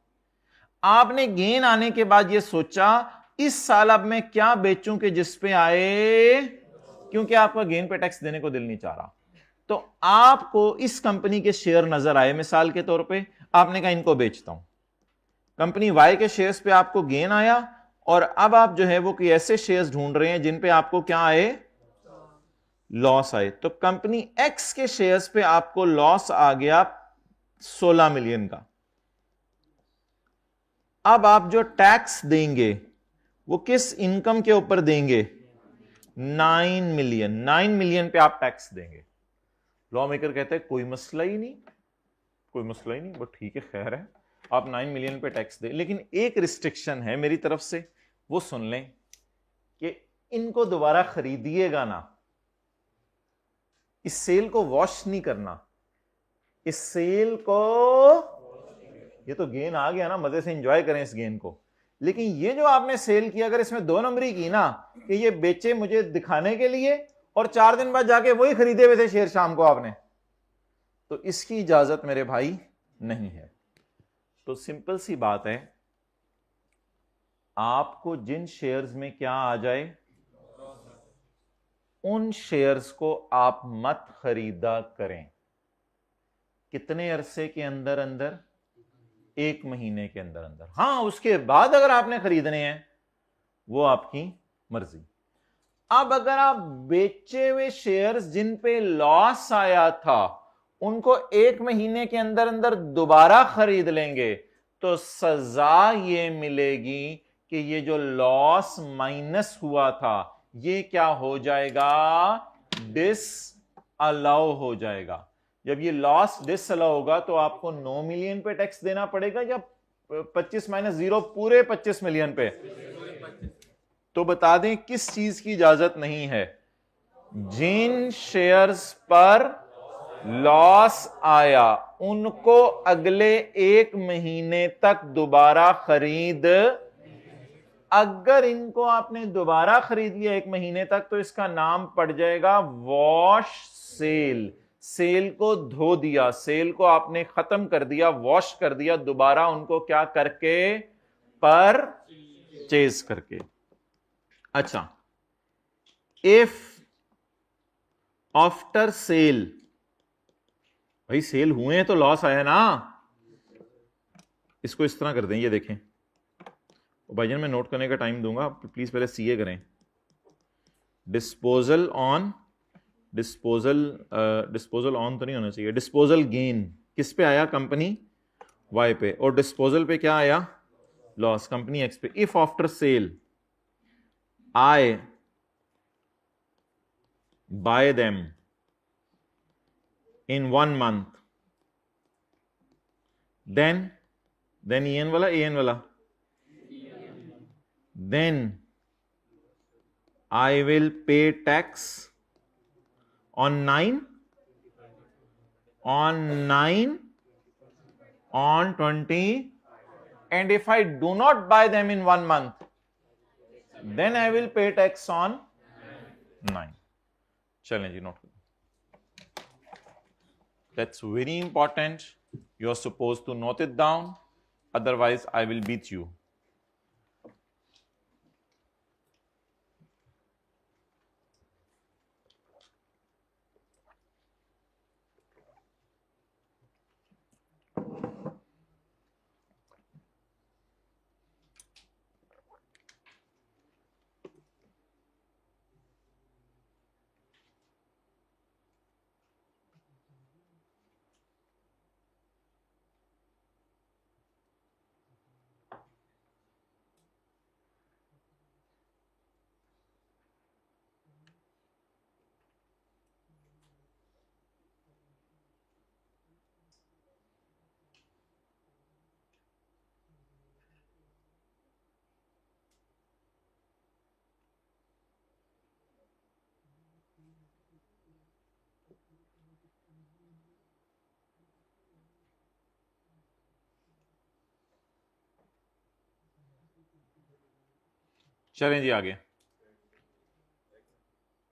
आपने गेन आने के बाद ये सोचा इस साल अब मैं क्या बेचूं कि जिस पे आए, क्योंकि आपका गेन पे टैक्स देने को दिल नहीं चाह रहा। तो आपको इस कंपनी के शेयर नजर आए मिसाल के तौर पे, आपने कहा इनको बेचता हूं। कंपनी वाई के शेयर्स पे आपको गेन आया और अब आप जो है वो कोई ऐसे शेयर्स ढूंढ रहे हैं जिन पे आपको क्या आए, लॉस आए। तो कंपनी एक्स के शेयर्स पे आपको लॉस आ गया 16 मिलियन का। अब आप जो टैक्स देंगे वो किस इनकम के ऊपर देंगे, 9 मिलियन। 9 मिलियन पे आप टैक्स देंगे। लॉ मेकर कहते हैं कोई मसला ही नहीं, कोई मसला ही नहीं, बट ठीक है, खैर है, आप 9 मिलियन पे टैक्स दें, लेकिन एक रिस्ट्रिक्शन है मेरी तरफ से, वो सुन लें कि इनको दोबारा खरीदिएगा ना, इस सेल को वॉश नहीं करना, इस सेल को, ये तो गेन आ गया ना, मजे से एंजॉय करें इस गेन को, लेकिन ये जो आपने सेल किया अगर इसमें 2 नंबरी की ना कि ये बेचे मुझे दिखाने के लिए और 4 दिन बाद जाके वही खरीदे हुए थे शेयर शाम को आपने, तो इसकी इजाजत मेरे भाई नहीं है। तो सिंपल सी बात है, आपको जिन शेयर्स में क्या आ जाए उन शेयर्स को आप मत खरीदा करें। कितने अरसे के अंदर अंदर, 1 महीने के अंदर अंदर। हां, उसके बाद अगर आपने खरीदने हैं वो आपकी मर्जी। अब अगर आप बेचे हुए शेयर्स जिन पे लॉस आया था उनको 1 महीने के अंदर अंदर दोबारा खरीद लेंगे तो सजा ये मिलेगी कि ये जो लॉस माइनस हुआ था ये क्या हो जाएगा, डिस अलाउ हो जाएगा। जब ये लॉस डिस अलाउ होगा तो आपको 9 मिलियन पे टैक्स देना पड़ेगा या 25 माइनस 0 पूरे 25 मिलियन पे। तो बता दें किस चीज की इजाजत नहीं है, जिन शेयर्स पर लॉस आया उनको अगले 1 महीने तक दोबारा खरीद। अगर इनको आपने दोबारा खरीद लिया 1 महीने तक तो इसका नाम पड़ जाएगा वॉश सेल। सेल को धो दिया, सेल को आपने खत्म कर दिया, वॉश कर दिया, दोबारा उनको क्या करके, परचेज करके। अच्छा, इफ आफ्टर सेल, भाई सेल हुए हैं तो लॉस आया ना, इसको इस तरह कर दें, ये देखें भाईजान, मैं नोट करने का टाइम दूंगा, प्लीज पहले सीए करें। डिस्पोजल ऑन, डिस्पोजल ऑन तो नहीं होना चाहिए, डिस्पोजल गेन किस पे आया, कंपनी वाई पे, और डिस्पोजल पे क्या आया, लॉस कंपनी एक्स पे। If after sale I bye them in 1 month, then EN वाला, AN वाला, then I will pay tax on 9, on 9, on 20, and if I do not buy them in 1 month, then I will pay tax on 9. चलें जी, note. That's very important. You are supposed to note it down. Otherwise, I will beat you. चलें जी आगे।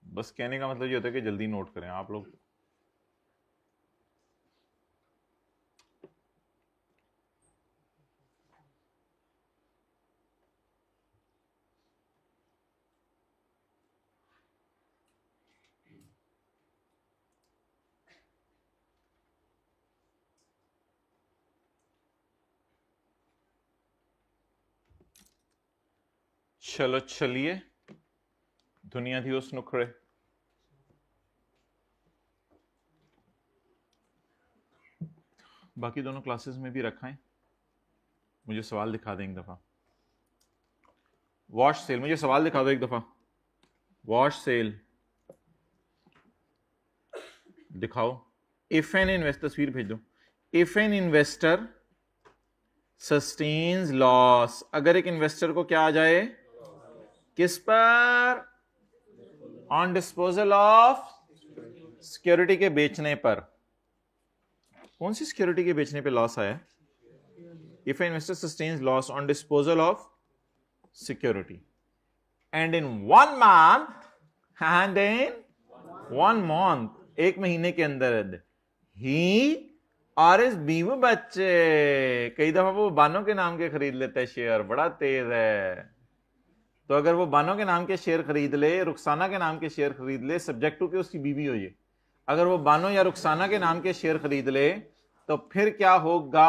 बस कहने का मतलब ये होता है कि जल्दी नोट करें आप लोग। चलो चलिए, दुनिया थी उस नुखड़े। बाकी दोनों क्लासेस में भी रखा है। मुझे सवाल दिखा दें एक दफा। वॉश सेल, मुझे सवाल दिखा दो एक दफा। वॉश सेल दिखाओ। इफ एन इन्वेस्टर, तस्वीर भेज दो। If an investor sustains loss, अगर एक इन्वेस्टर को क्या आ जाए, किस पर, ऑन डिस्पोजल ऑफ सिक्योरिटी के बेचने पर। कौन सी सिक्योरिटी के बेचने पे लॉस आया? If investor sustains loss on disposal of security and in 1 month, एक महीने के अंदर, ही और इस बीवी बच्चे, कई दफा वो बानो के नाम के खरीद लेता है शेयर, बड़ा तेज है। तो अगर वो बानो के नाम के शेयर खरीद ले, रुखसाना के नाम के शेयर खरीद ले, सब्जेक्ट टू कि उसकी बीवी हो ये, अगर वो बानो या रुखसाना के नाम के शेयर खरीद ले तो फिर क्या होगा?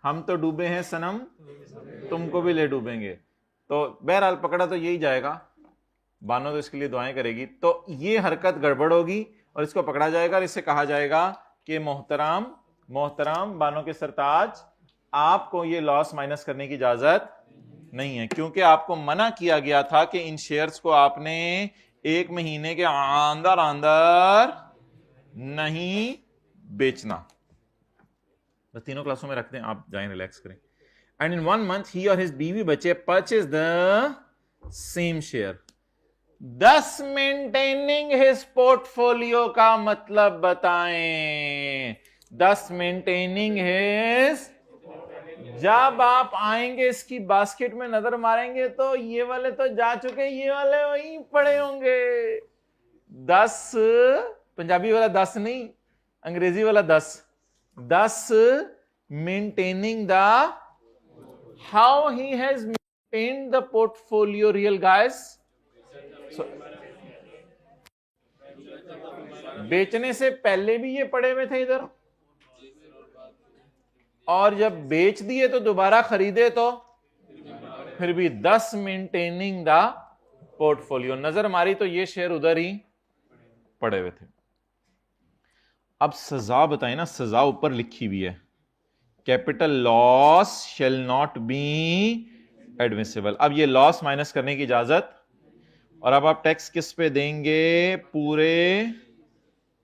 हम तो डूबे हैं सनम, तुमको भी ले डूबेंगे। तो बहरहाल पकड़ा तो यही जाएगा, बानो तो इसके लिए दुआएं करेगी। तो ये हरकत गड़बड़ होगी और इसको पकड़ा जाएगा और इससे कहा जाएगा कि मोहतरम बानो के सरताज, आपको ये लॉस माइनस करने की इजाजत नहीं है, क्योंकि आपको मना किया गया था कि इन शेयर्स को आपने एक महीने के अंदर नहीं बेचना। बस तीनों क्लासों में रखते हैं, आप जाएं रिलैक्स करें। एंड इन 1 मंथ ही और हिज बीवी बच्चे परचेज द सेम शेयर, दस मेंटेनिंग हिज पोर्टफोलियो का मतलब बताएं। दस मेंटेनिंग हिज, जब आप आएंगे इसकी बास्केट में नजर मारेंगे तो ये वाले तो जा चुके, ये वाले वहीं पड़े होंगे। 10, पंजाबी वाला 10 नहीं, अंग्रेजी वाला 10 maintaining the, how he has maintained the portfolio real guys. बेचने से पहले भी ये पड़े हुए थे इधर, और जब बेच दिए तो दोबारा खरीदे तो फिर भी 10 मेंटेनिंग द पोर्टफोलियो, नजर मारी तो ये शेयर उधर ही पड़े हुए थे। अब सजा बताए ना, सजा ऊपर लिखी हुई है, capital loss shall not be admissible. अब ये लॉस माइनस करने की इजाजत, और अब आप टैक्स किस पे देंगे? पूरे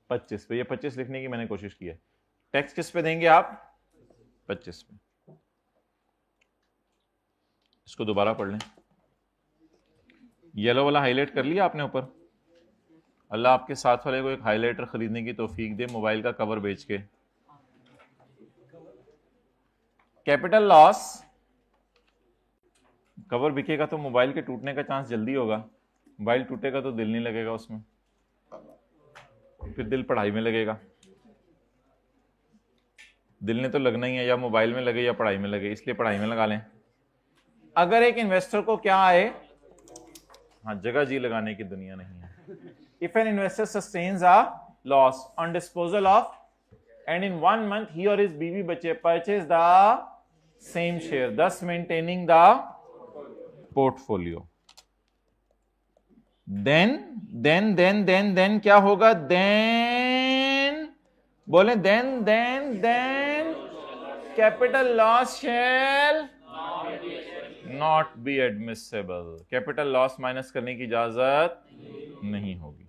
25 पे। ये 25 लिखने की मैंने कोशिश की है। टैक्स किस पे देंगे आप? 25 पे। इसको दोबारा पढ़ लें। येलो वाला हाईलाइट कर लिया आपने ऊपर? अल्लाह आपके साथ वाले को एक हाईलाइटर खरीदने की तौफीक दे, मोबाइल का कवर बेच के। कैपिटल लॉस, कवर बिकेगा तो मोबाइल के टूटने का चांस जल्दी होगा, मोबाइल टूटेगा तो दिल नहीं लगेगा उसमें, फिर दिल पढ़ाई में लगेगा। दिल ने तो लगना ही है, या मोबाइल में लगे या पढ़ाई में लगे, इसलिए पढ़ाई में लगा लें। अगर एक इन्वेस्टर को क्या आए, हाँ जगह जी लगाने की दुनिया नहीं है। If an investor sustains a loss on disposal of and in 1 month ही और हिज बीवी बच्चे purchase the same share, thus maintaining the portfolio, then क्या होगा? then बोले then capital loss shall not be admissible, capital loss minus करने की इजाजत नहीं होगी।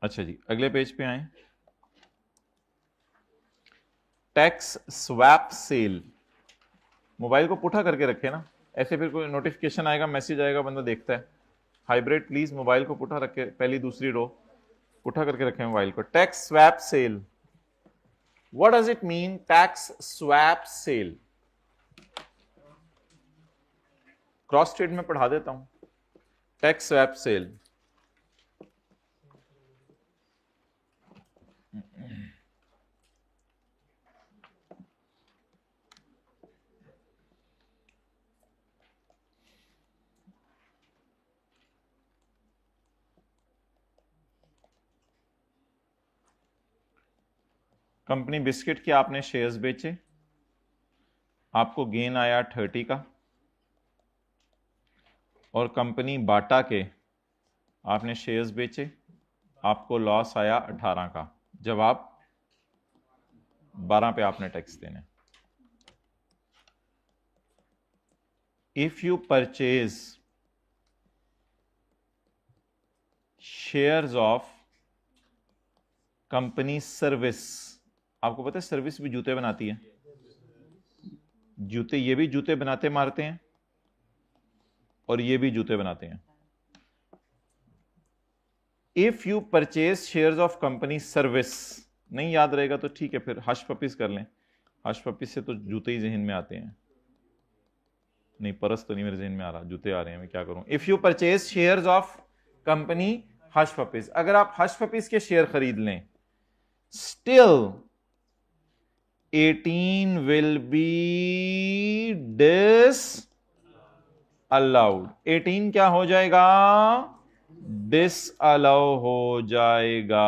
अच्छा जी, अगले पेज पे आए। टैक्स स्वैप सेल, मोबाइल को पुठा करके रखे ना, ऐसे फिर कोई नोटिफिकेशन आएगा, मैसेज आएगा, बंदा देखता है। हाइब्रिड प्लीज मोबाइल को पुठा रखे, पहली दूसरी रो पुठा करके रखे मोबाइल को। Tax swap sale, what does it mean? Tax swap sale, cross trade में पढ़ा देता हूं, tax swap sale. Company biscuit के आपने शेयर्स बेचे, आपको गेन आया 30 का, और कंपनी बाटा के आपने शेयर्स बेचे, आपको लॉस आया 18 का। जवाब 12 पे आपने टैक्स देने। If you purchase shares of company service, आपको पता है सर्विस भी जूते बनाती है, जूते, ये भी जूते बनाते मारते हैं और ये भी जूते बनाते हैं। If you purchase shares of company service, नहीं याद रहेगा तो ठीक है, फिर हश पपीस कर लें। हश पपीस से तो जूते ही जहन में आते हैं, नहीं परस तो नहीं मेरे जहन में आ रहा, जूते आ रहे हैं, मैं क्या करूं। If you purchase shares of company hush puppies, अगर आप हश पपीस के शेयर खरीद लें, स्टिल 18 विल बी डिसअलाउड। 18 क्या हो जाएगा? डिसअलाउ हो जाएगा।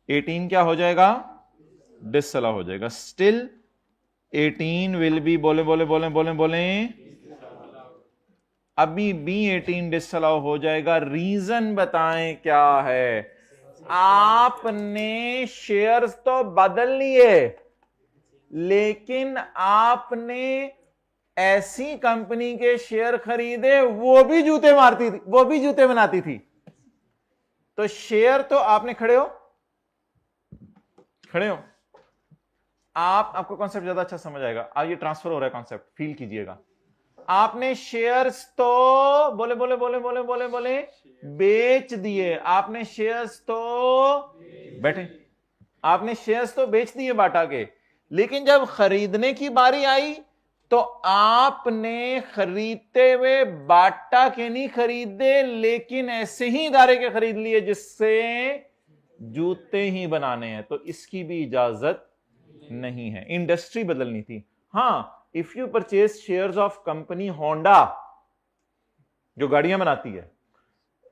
18 क्या हो जाएगा? डिसअलाउ हो जाएगा। स्टिल 18 विल बी, बोले बोले बोले बोले बोले, अभी भी 18 डिसअलाउ हो जाएगा। रीजन बताएं क्या है? आपने शेयर्स तो बदल लिए, लेकिन आपने ऐसी कंपनी के शेयर खरीदे वो भी जूते मारती थी, वो भी जूते बनाती थी। तो शेयर तो आपने, खड़े हो, खड़े हो आप, आपको कॉन्सेप्ट ज्यादा अच्छा समझ आएगा। अब ये ट्रांसफर हो रहा है कॉन्सेप्ट, फील कीजिएगा। आपने शेयर्स तो बोले बोले बोले बोले बोले बोले बेच दिए, आपने शेयर्स तो बैठे, आपने शेयर्स तो बेच दिए बाटा के, लेकिन जब खरीदने की बारी आई तो आपने खरीदते हुए बाटा के नहीं खरीदे, लेकिन ऐसे ही इदारे के खरीद लिए जिससे जूते ही बनाने हैं, तो इसकी भी इजाजत नहीं है, इंडस्ट्री बदलनी थी। हां, if you purchase shares of company Honda जो गाड़ियां बनाती है,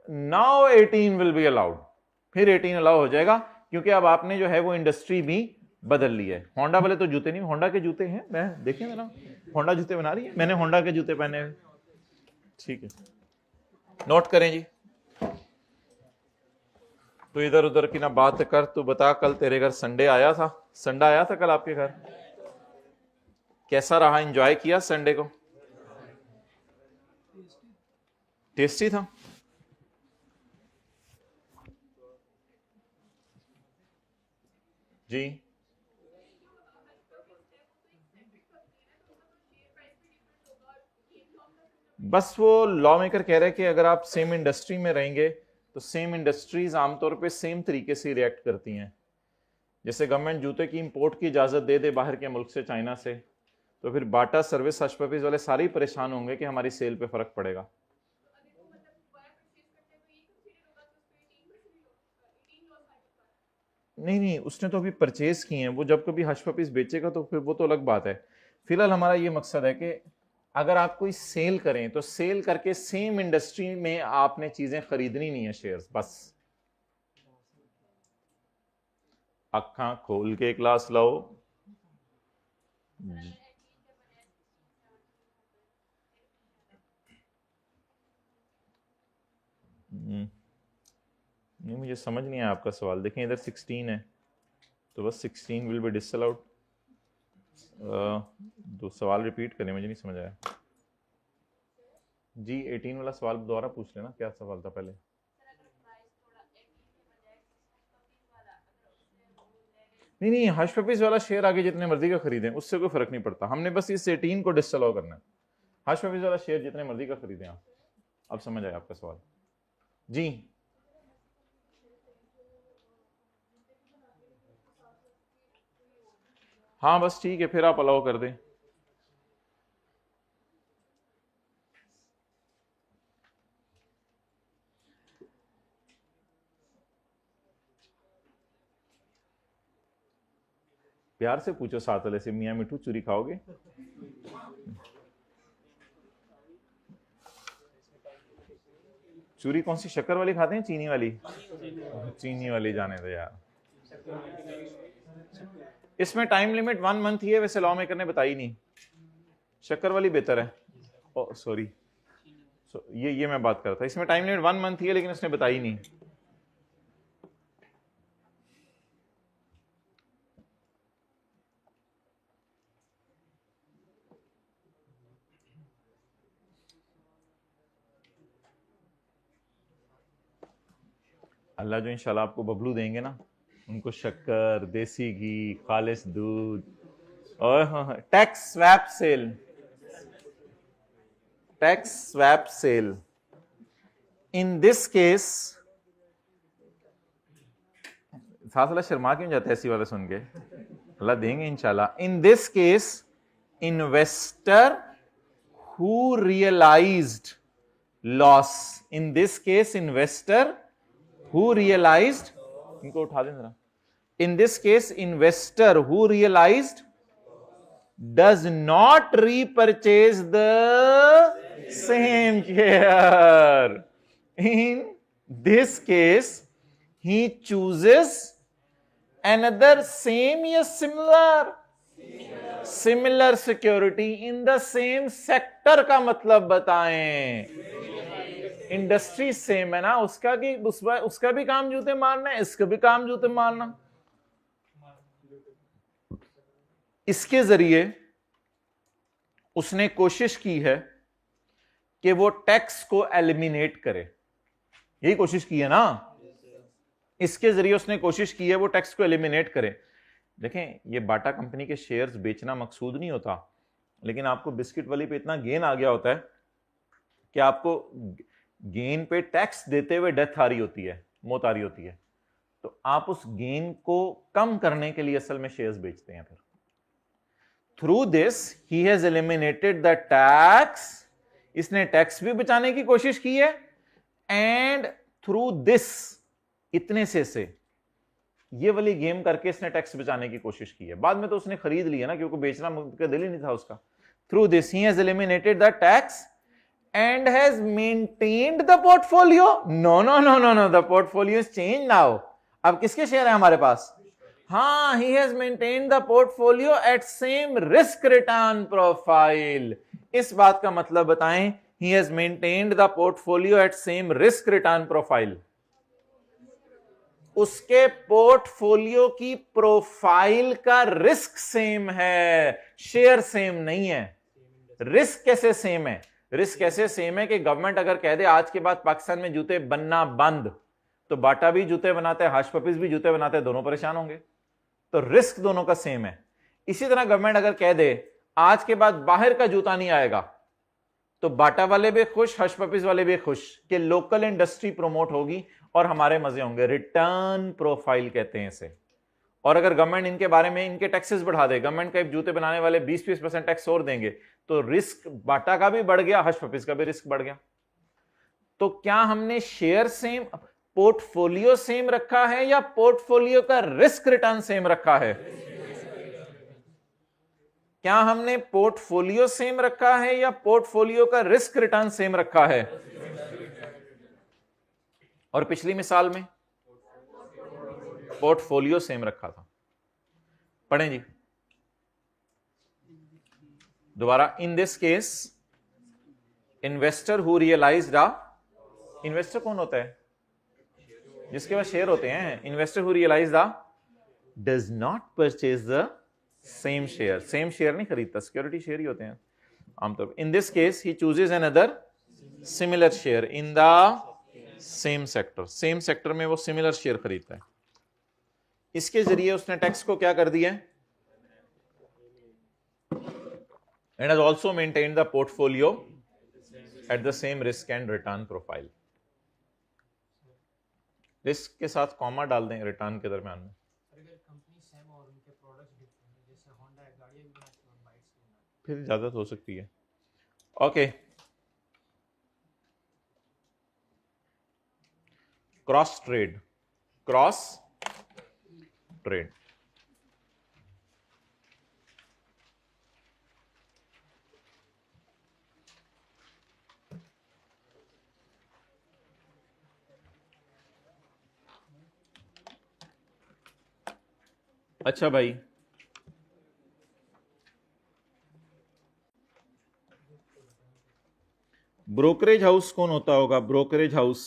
नाउ 18 विल बी अलाउड, फिर 18 अलाउ हो जाएगा, क्योंकि अब आपने जो है वो इंडस्ट्री भी बदल ली है। होंडा वाले तो जूते नहीं, होंडा के जूते हैं, मैं देखें ना, होंडा जूते बना रही है, मैंने होंडा के जूते पहने हुए। ठीक है, नोट करें जी। तो इधर उधर की ना बात कर, तू बता कल तेरे घर संडे आया था? संडे आया था कल आपके घर? कैसा रहा, एंजॉय किया संडे को? टेस्टी था? जी, बस वो लॉ मेकर कह रहे हैं कि अगर आप सेम इंडस्ट्री में रहेंगे तो सेम इंडस्ट्रीज आमतौर पे सेम तरीके से रिएक्ट करती हैं। जैसे गवर्नमेंट जूते की इंपोर्ट की इजाजत दे दे बाहर के मुल्क से, चाइना से, तो फिर बाटा सर्विस हश पपीज वाले सारे ही परेशान होंगे कि हमारी सेल पे फर्क पड़ेगा। नहीं नहीं, उसने तो अभी परचेज किए हैं, वो जब कभी हश पपीज बेचेगा तो फिर वो तो अलग बात है। फिलहाल हमारा ये मकसद है कि अगर आप कोई सेल करें तो सेल करके सेम इंडस्ट्री में आपने चीजें खरीदनी नहीं है, शेयर्स, बस। अखा खोल के क्लास लाओ। नहीं, मुझे समझ नहीं आया आपका सवाल। देखें इधर 16 है, तो बस 16 विल बी डिसअलाउड। दो सवाल रिपीट करें, मुझे नहीं समझ आया जी। 18 वाला सवाल दोबारा पूछ लेना, क्या सवाल था पहले? नहीं नहीं, हश पपीज वाला शेयर आगे जितने मर्जी का खरीदें उससे कोई फर्क नहीं पड़ता, हमने बस इस 18 को डिसअलाउ करना है। हश पपीज वाला शेयर जितने मर्जी का खरीदें आप। अब समझ आया आपका सवाल जी। हाँ बस ठीक है, फिर आप अलाउ कर दें। प्यार से पूछो साथ वाले से, मियाँ मिठू चूरी खाओगे? चूरी कौन सी, शक्कर वाली खाते हैं चीनी वाली? चीनी वाली जाने दो यार। इसमें टाइम लिमिट 1 मंथ ही है, वैसे लॉ मेकर ने बताई नहीं। शक्कर वाली बेहतर है। ओ सॉरी, ये मैं बात कर रहा था, इसमें टाइम लिमिट 1 मंथ ही है, लेकिन उसने बताई नहीं। अल्लाह जो इंशाल्लाह आपको बबलू देंगे ना, उनको शक्कर, देसी घी, खालिस दूध और tax swap sale, tax swap sale. In this case, साथ वाला शर्मा क्यों जाता है ऐसी वाला सुन के? अल्लाह देंगे इंशाल्लाह। In this case investor who realised loss, in this case investor who realized, इनको उठा दें जरा, in this case investor who realized does not repurchase the same share. In this case he chooses another same या similar security in the same sector का मतलब बताएं। Industry same है ना, उसका भी काम जूते मारना है, इसका भी काम जूते मारना। इसके जरिए उसने कोशिश की है कि वो टैक्स को एलिमिनेट करे, यही कोशिश की है ना। इसके जरिए उसने कोशिश की है वो टैक्स को एलिमिनेट करे। देखें, ये बाटा कंपनी के शेयर्स बेचना मकसूद नहीं होता, लेकिन आपको बिस्किट वाली पे इतना गेन आ गया होता है कि आपको गेन पे टैक्स देते हुए डेथ आ रही होती है, मौत आ रही होती है, तो आप उस गेन को कम करने के लिए असल में शेयर्स बेचते हैं। फिर through this he has eliminated the tax, इसने टैक्स भी बचाने की कोशिश की है, एंड थ्रू दिस, इतने से ये वाली गेम करके इसने टैक्स बचाने की कोशिश की है। बाद में तो उसने खरीद लिया ना, क्योंकि बेचना का दिल ही नहीं था उसका। Through this he has eliminated the tax and has maintained the portfolio. No, the portfolio is changed now. अब किसके शेयर है हमारे पास? हाँ, he has maintained the portfolio at same risk return profile. इस बात का मतलब बताएं, he has maintained the portfolio at same risk return profile. उसके पोर्टफोलियो की प्रोफाइल का रिस्क सेम है, शेयर सेम नहीं है। रिस्क कैसे सेम है? रिस्क कैसे सेम है कि गवर्नमेंट अगर कह दे आज के बाद पाकिस्तान में जूते बनना बंद, तो बाटा भी जूते बनाते हैं, हश पपीज भी जूते बनाते हैं, दोनों परेशान होंगे। तो रिस्क दोनों का सेम है। इसी तरह गवर्नमेंट अगर कह दे आज के बाद बाहर का जूता नहीं आएगा, तो बाटा वाले भी खुश, हश पपीज वाले भी खुश कि लोकल इंडस्ट्री प्रमोट होगी और हमारे मजे होंगे। रिटर्न प्रोफाइल कहते हैं इसे। और अगर गवर्नमेंट इनके बारे में इनके टैक्सेस बढ़ा दे, गवर्नमेंट का जूते बनाने वाले 20-20% टैक्स और देंगे, तो रिस्क बाटा का भी बढ़ गया, हश पपीज का भी रिस्क बढ़ गया। तो क्या हमने शेयर सेम, पोर्टफोलियो सेम रखा है या पोर्टफोलियो का रिस्क रिटर्न सेम रखा है? क्या हमने पोर्टफोलियो सेम रखा है या पोर्टफोलियो का रिस्क रिटर्न सेम रखा है? और पिछली मिसाल में पोर्टफोलियो सेम रखा था। पढ़ें जी दोबारा। In this case investor who realised, investor कौन होता है? जिसके पास शेयर होते हैं। Investor who realised does not purchase the same share, same share नहीं खरीदता, सिक्योरिटी शेयर ही होते हैं आमतौर पर। In this case he chooses another similar share in the same sector, same sector में वो सिमिलर शेयर खरीदता है। इसके जरिए उसने टैक्स को क्या कर दिया? And has also maintained the portfolio at the same risk and return profile. Risk के साथ कॉमा डाल दें रिटर्न के दरमियान में, फिर इजाजत हो सकती है। Okay, cross trade, cross trade. अच्छा भाई, ब्रोकरेज हाउस कौन होता होगा? ब्रोकरेज हाउस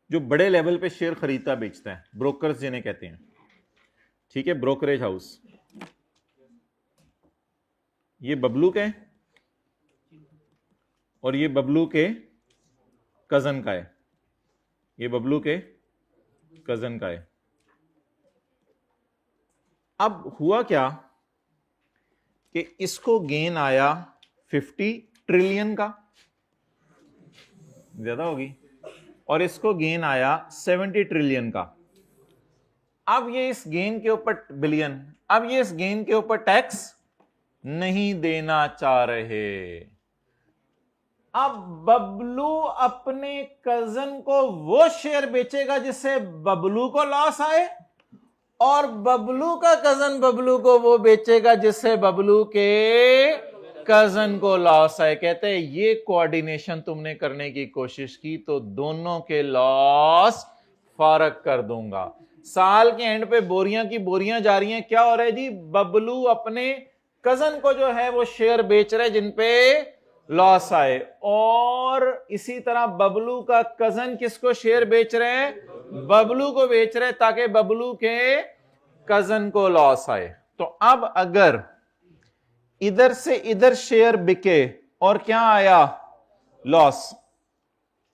जो बड़े लेवल पे शेयर खरीदता बेचता है, ब्रोकर्स जिन्हें कहते हैं। ठीक है, ब्रोकरेज हाउस। ये बबलू का है और ये बबलू के कजन का है। ये बबलू के कजन का है। अब हुआ क्या कि इसको गेन आया 50 ट्रिलियन का, ज्यादा होगी, और इसको गेन आया 70 ट्रिलियन का। अब ये इस गेन के ऊपर बिलियन, अब ये इस गेन के ऊपर टैक्स नहीं देना चाह रहे। अब बबलू अपने कजन को वो शेयर बेचेगा जिससे बबलू को लॉस आए, और बबलू का कजन बबलू को वो बेचेगा जिससे बबलू के कजन को लॉस आए। कहते हैं ये कोऑर्डिनेशन तुमने करने की कोशिश की तो दोनों के लॉस फर्क कर दूंगा। साल के एंड पे बोरियां की बोरियां जा रही हैं, क्या हो रहा है जी? बबलू अपने कजन को जो है वो शेयर बेच रहे जिनपे लॉस आए, और इसी तरह बबलू का कजन किसको शेयर बेच रहे हैं? बबलू को बेच रहे ताकि बबलू के कजन को लॉस आए। तो अब अगर इधर से इधर शेयर बिके और क्या आया? लॉस।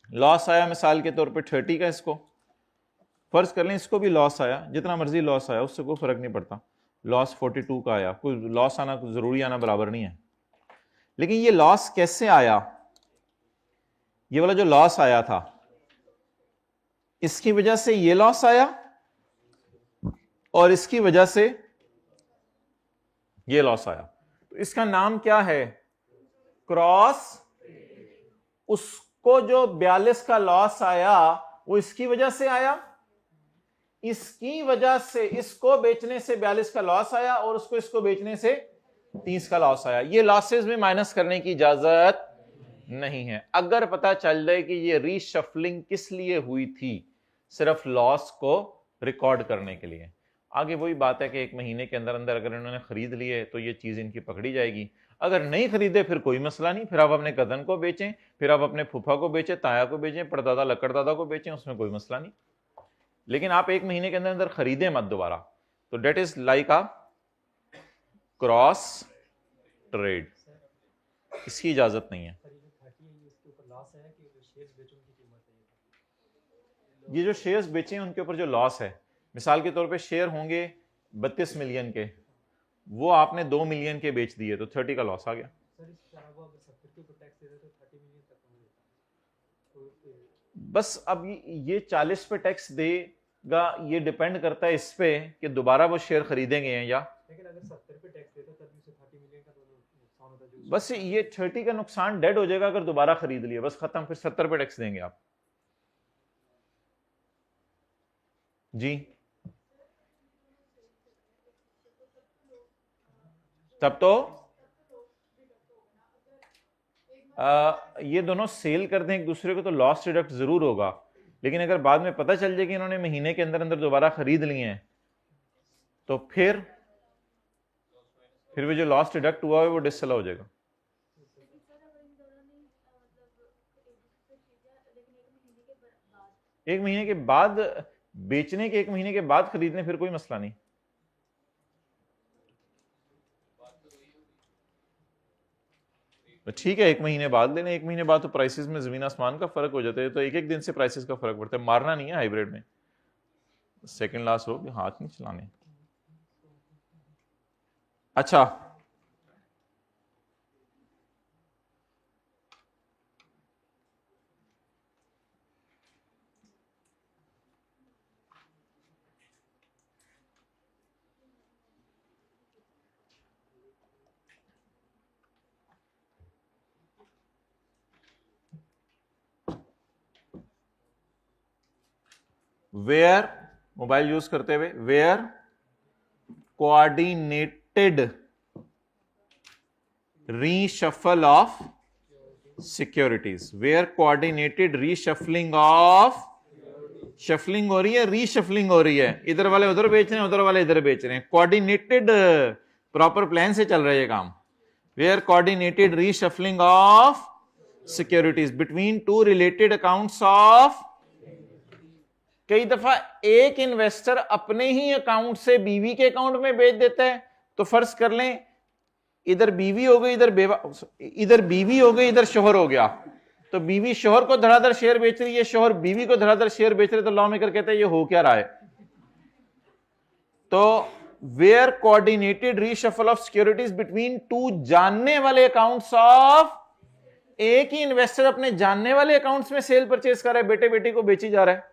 लॉस आया मिसाल के तौर पे 30 का, इसको फर्ज कर लें इसको भी लॉस आया, जितना मर्जी लॉस आया उससे कोई फर्क नहीं पड़ता। लॉस 42 का आया, कोई लॉस आना जरूरी आना बराबर नहीं है। लेकिन ये लॉस कैसे आया? ये वाला जो लॉस आया था इसकी वजह से ये लॉस आया और इसकी वजह से ये लॉस आया। तो इसका नाम क्या है? क्रॉस। उसको जो 42 का लॉस आया वो इसकी वजह से आया, इसकी वजह से इसको बेचने से 42 का लॉस आया और उसको इसको बेचने से 30 का लॉस आया। ये लॉसेस में माइनस करने की इजाजत नहीं है। अगर पता चल जाए कि ये रीशफलिंग किस लिए हुई थी, सिर्फ लॉस को रिकॉर्ड करने के लिए, आगे वही बात है कि 1 महीने के अंदर अंदर अगर इन्होंने खरीद लिए तो ये चीज इनकी पकड़ी जाएगी। अगर नहीं खरीदे फिर कोई मसला नहीं, फिर आप अपने कजन को बेचें, फिर आप अपने फूफा को बेचें, ताया को बेचें, परदादा लकड़दादा को बेचें, उसमें कोई मसला नहीं। लेकिन आप 1 महीने के अंदर अंदर खरीदे मत दोबारा। तो that is like a cross trade, इसकी इजाजत नहीं है। ये जो शेयर्स बेचे हैं उनके ऊपर जो लॉस है, मिसाल के तौर पे शेयर होंगे 32 मिलियन के, वो आपने 2 मिलियन के बेच दिए तो 30 का लॉस आ गया। बस अब ये 40 पे टैक्स देगा, ये डिपेंड करता है इस पे कि दोबारा वो शेयर खरीदेंगे या, लेकिन अगर 70 पे टैक्स देता तब उसे 30 मिलियन का नुकसान होता है। बस ये 30 का नुकसान डेड हो जाएगा अगर दोबारा खरीद लिया, बस खत्म, फिर 70 पे टैक्स देंगे आप जी। तब तो ये दोनों सेल कर दें एक दूसरे को तो लॉस डिडक्ट जरूर होगा, लेकिन अगर बाद में पता चल जाए कि इन्होंने महीने के अंदर अंदर दोबारा खरीद लिए हैं तो फिर वो जो लॉस डिडक्ट हुआ है वो डिसअलाउ हो जाएगा। एक महीने के बाद बेचने के, 1 महीने के बाद खरीदने, फिर कोई मसला नहीं। ठीक है 1 महीने बाद लेने, 1 महीने बाद तो प्राइसेस में जमीन आसमान का फर्क हो जाता है, तो एक एक दिन से प्राइसेस का फर्क पड़ता है। मारना नहीं है हाइब्रिड में, सेकंड लॉस हो, हाथ नहीं चलाने। अच्छा वेयर, मोबाइल यूज करते हुए, where coordinated reshuffle of securities where coordinated reshuffling of, shuffling हो रही है, रीशफलिंग हो रही है, इधर वाले उधर बेच रहे हैं, उधर वाले इधर बेच रहे हैं, कोऑर्डिनेटेड प्रॉपर प्लान से चल रहा है ये काम। Where coordinated reshuffling of securities between two related accounts of, कई दफा एक इन्वेस्टर अपने ही अकाउंट से बीवी के अकाउंट में बेच देता है। तो फर्ज कर लें इधर बीवी हो गई, इधर बेवा, इधर बीवी हो गई, इधर शोहर हो गया, तो बीवी शोहर को धड़ाधड़ शेयर बेच रही है, शोहर बीवी को धड़ाधड़ शेयर बेच रहे, तो लॉ मेकर कहते हैं ये हो क्या रहा है। तो where coordinated reshuffle of securities between two जानने वाले अकाउंट्स ऑफ, एक ही इन्वेस्टर अपने जानने वाले अकाउंट्स में सेल परचेज कर रहा है, बेटे बेटी को बेची जा रहा है,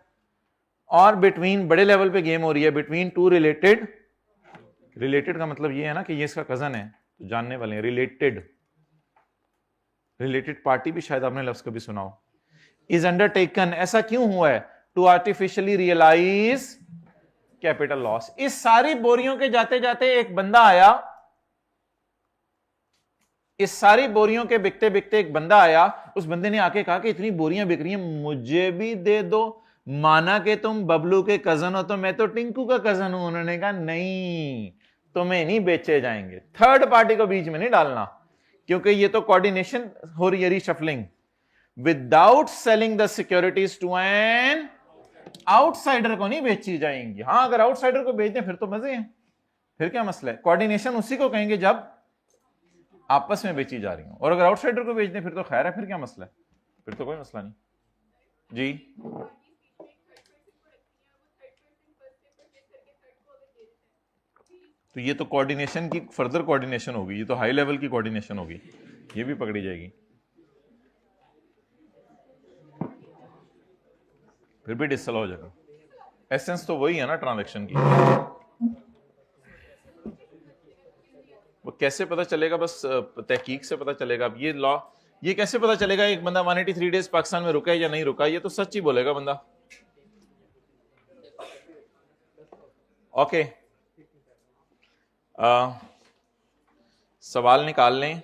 और बिटवीन बड़े लेवल पे गेम हो रही है, बिटवीन टू रिलेटेड, रिलेटेड का मतलब ये है ना कि ये इसका कजन है, तो जानने वाले हैं, रिलेटेड, रिलेटेड पार्टी भी शायद आपने लफ्ज कभी सुना हो। इज अंडरटेकन, ऐसा क्यों हुआ है, to artificially realise capital loss. इस सारी बोरियों के जाते जाते एक बंदा आया, इस सारी बोरियों के बिकते बिकते एक बंदा आया, उस बंदे ने आके कहा कि इतनी बोरियां बिक रही हैं, मुझे भी दे दो, माना कि तुम बबलू के कजन हो, तो मैं तो टिंकू का कजन हूं। उन्होंने कहा नहीं, तुम्हें नहीं बेचे जाएंगे, थर्ड पार्टी को बीच में नहीं डालना, क्योंकि ये तो कोऑर्डिनेशन हो रही है, reshuffling, without selling the securities to an outsider को नहीं बेची जाएंगी। हां, अगर आउटसाइडर को बेच दें फिर तो मजे हैं, फिर क्या मसला है, कोऑर्डिनेशन उसी को कहेंगे जब आपस में बेची जा रही हो, और अगर आउटसाइडर को बेच दें फिर तो खैर है, फिर क्या मसला है, फिर तो कोई मसला नहीं जी। तो ये तो कोऑर्डिनेशन की फर्दर कोऑर्डिनेशन होगी, ये तो हाई लेवल की कोऑर्डिनेशन होगी, ये भी पकड़ी जाएगी, फिर भी डिसल हो जाएगा। एसेंस तो वही है ना ट्रांजैक्शन की। वो कैसे पता चलेगा, बस तहकीक से पता चलेगा। अब ये लॉ, ये कैसे पता चलेगा एक बंदा 183 डेज पाकिस्तान में रुका है या नहीं रुका, ये तो सच ही बोलेगा बंदा। ओके, सवाल निकाल लें।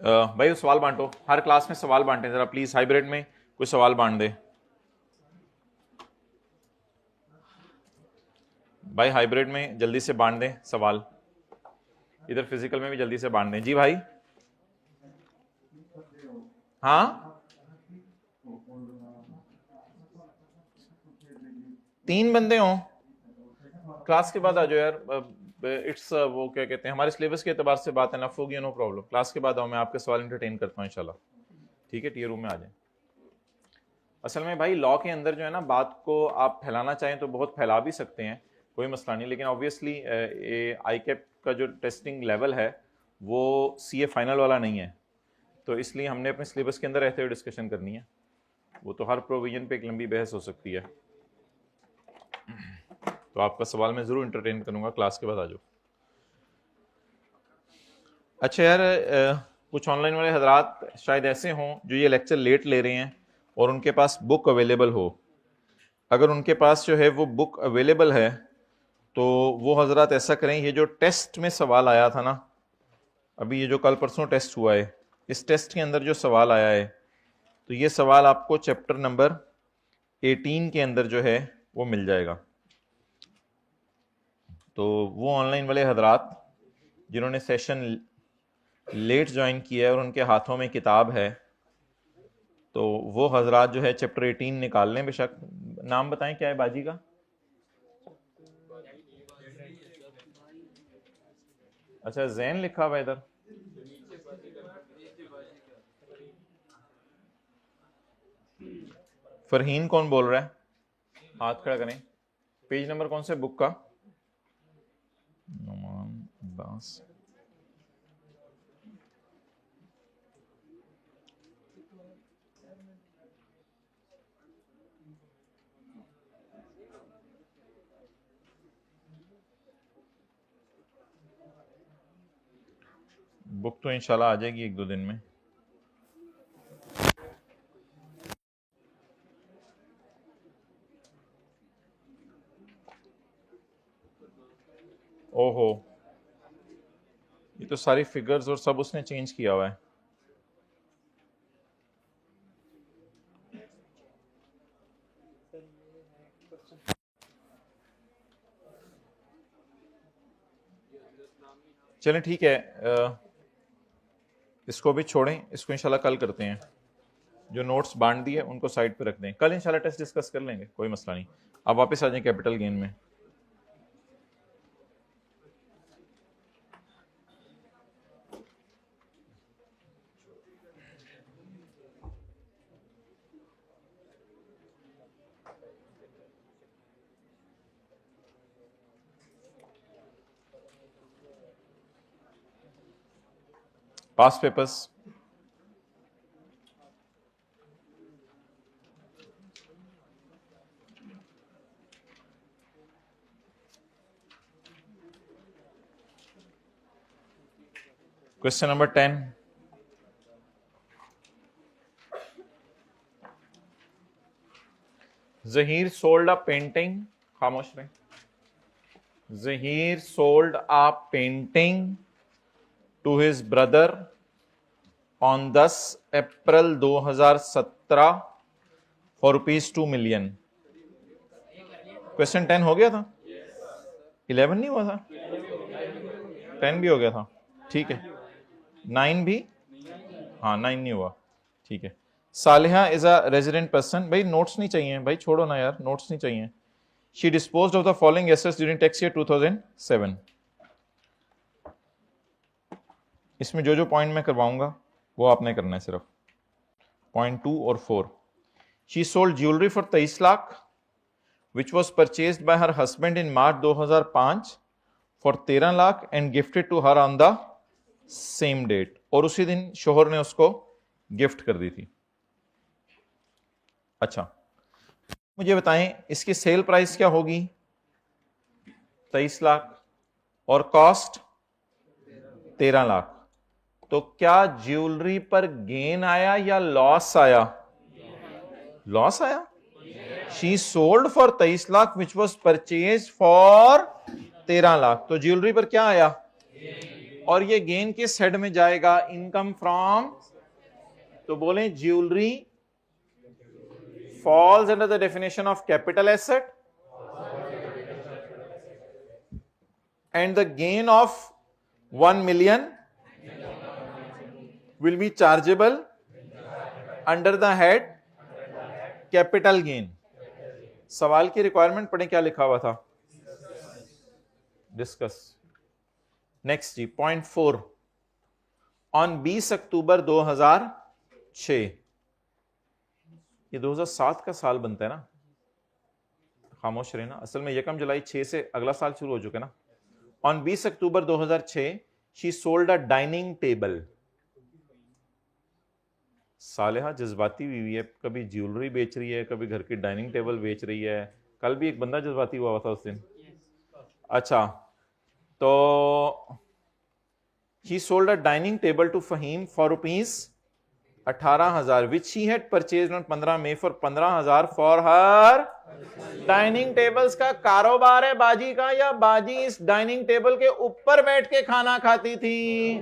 भाई सवाल बांटो, हर क्लास में सवाल बांटे जरा प्लीज, हाइब्रिड में कुछ सवाल बांट दे भाई, हाइब्रिड में जल्दी से बांट दें सवाल, इधर फिजिकल में भी जल्दी से बांट दें जी भाई। हाँ, 3 बंदे हों, क्लास के बाद आ जाओ यार, इट्स वो क्या कहते हैं, हमारे सिलेबस के एतबार से बात है ना, होगी नो प्रॉब्लम, क्लास के बाद आओ, मैं आपके सवाल एंटरटेन करता हूँ इंशाल्लाह, ठीक है, टीयर रूम में आ जाए। असल में भाई लॉ के अंदर जो है ना, बात को आप फैलाना चाहें तो बहुत फैला भी सकते हैं, कोई मसला नहीं, लेकिन ऑब्वियसली आई कैप का जो टेस्टिंग लेवल है वो सीए फाइनल वाला नहीं है, तो इसलिए हमने अपने सिलेबस के अंदर रहते हुए डिस्कशन करनी है, वो तो हर प्रोविजन पे एक लंबी बहस हो सकती है। तो आपका सवाल मैं ज़रूर इंटरटेन करूंगा, क्लास के बाद आ जाओ। अच्छा यार, कुछ ऑनलाइन वाले हजरात शायद ऐसे हों जो ये लेक्चर लेट ले रहे हैं और उनके पास बुक अवेलेबल हो, अगर उनके पास जो है वो बुक अवेलेबल है तो वो हजरात ऐसा करें, ये जो टेस्ट में सवाल आया था ना, अभी ये जो कल परसों टेस्ट हुआ है, इस टेस्ट के अंदर जो सवाल आया है, तो ये सवाल आपको चैप्टर नंबर 18 के अंदर जो है वो मिल जाएगा। तो वो ऑनलाइन वाले हजरात जिन्होंने सेशन लेट ज्वाइन किया है और उनके हाथों में किताब है, तो वो हजरात जो है चैप्टर 18 निकाल लें। बेशक नाम बताएं क्या है बाजी का? अच्छा, जैन लिखा हुआ इधर, फरहीन कौन बोल रहा है? हाथ खड़ा करें। पेज नंबर कौन से बुक का? नुमान अब्बास। बुक तो इंशाल्लाह आ जाएगी 1-2 दिन में। ये तो सारी फिगर्स और सब उसने चेंज किया हुआ है। चलें ठीक है, इसको भी छोड़ें, इसको इंशाल्लाह कल करते हैं। जो नोट्स बांट दिए उनको साइड पे रख दें, कल इंशाल्लाह टेस्ट डिस्कस कर लेंगे, कोई मसला नहीं। अब वापस आ जाएं कैपिटल गेन में। Past papers, question number 10, Zaheer sold a painting, खामोश रहे, Zaheer sold a painting to his brother on 10 April 2017 for ₹2 million. Question 10 हो गया था, 11 नहीं हुआ था, 10 भी हो गया था, ठीक है। 9 भी, हाँ 9 नहीं हुआ, ठीक है। सालिहा इज अ रेजिडेंट पर्सन, भाई नोट्स नहीं चाहिए भाई, छोड़ो ना यार, नोट्स नहीं चाहिए। She disposed of the following assets during tax year 2007। इसमें जो जो पॉइंट मैं करवाऊंगा वो आपने करना है सिर्फ, पॉइंट 2 और 4। She sold jewellery for 23 lakh which was purchased by her husband in March 2005 for 13 lakh and gifted to her on the same date, और उसी दिन शोहर ने उसको गिफ्ट कर दी थी। अच्छा मुझे बताएं इसकी सेल प्राइस क्या होगी, 23 लाख और कॉस्ट 13 लाख। तो क्या ज्वेलरी पर गेन आया या लॉस आया? लॉस आया। She sold for 23 lakh which was purchase for 13 lakh, तो ज्वेलरी पर क्या आया? और ये गेन किस हेड में जाएगा? Income from. तो बोलें jewellery falls under the definition of capital asset and the gain of 1 million will be chargeable under the head capital gain. सवाल की रिक्वायरमेंट पढ़ें क्या लिखा हुआ था, डिस्कस। नेक्स्ट जी, पॉइंट 4, ऑन 20 अक्टूबर 2006, ये 2007 का साल बनता है ना, खामोश रहना, असल में यकम जुलाई 6 से अगला साल शुरू हो चुका है ना। On 20 October 2006 she sold a dining table. Saleha जज्बाती हुई है, कभी ज्वेलरी बेच रही है, कभी घर की डाइनिंग टेबल बेच रही है। कल भी एक बंदा जज्बाती हुआ था उस दिन। अच्छा, तो he sold a dining table to Fahim for ₹18,000 which she had purchased on 15 May for 15,000 for her. Dining tables का कारोबार है बाजी का, या बाजी इस डाइनिंग टेबल के ऊपर बैठ के खाना खाती थी?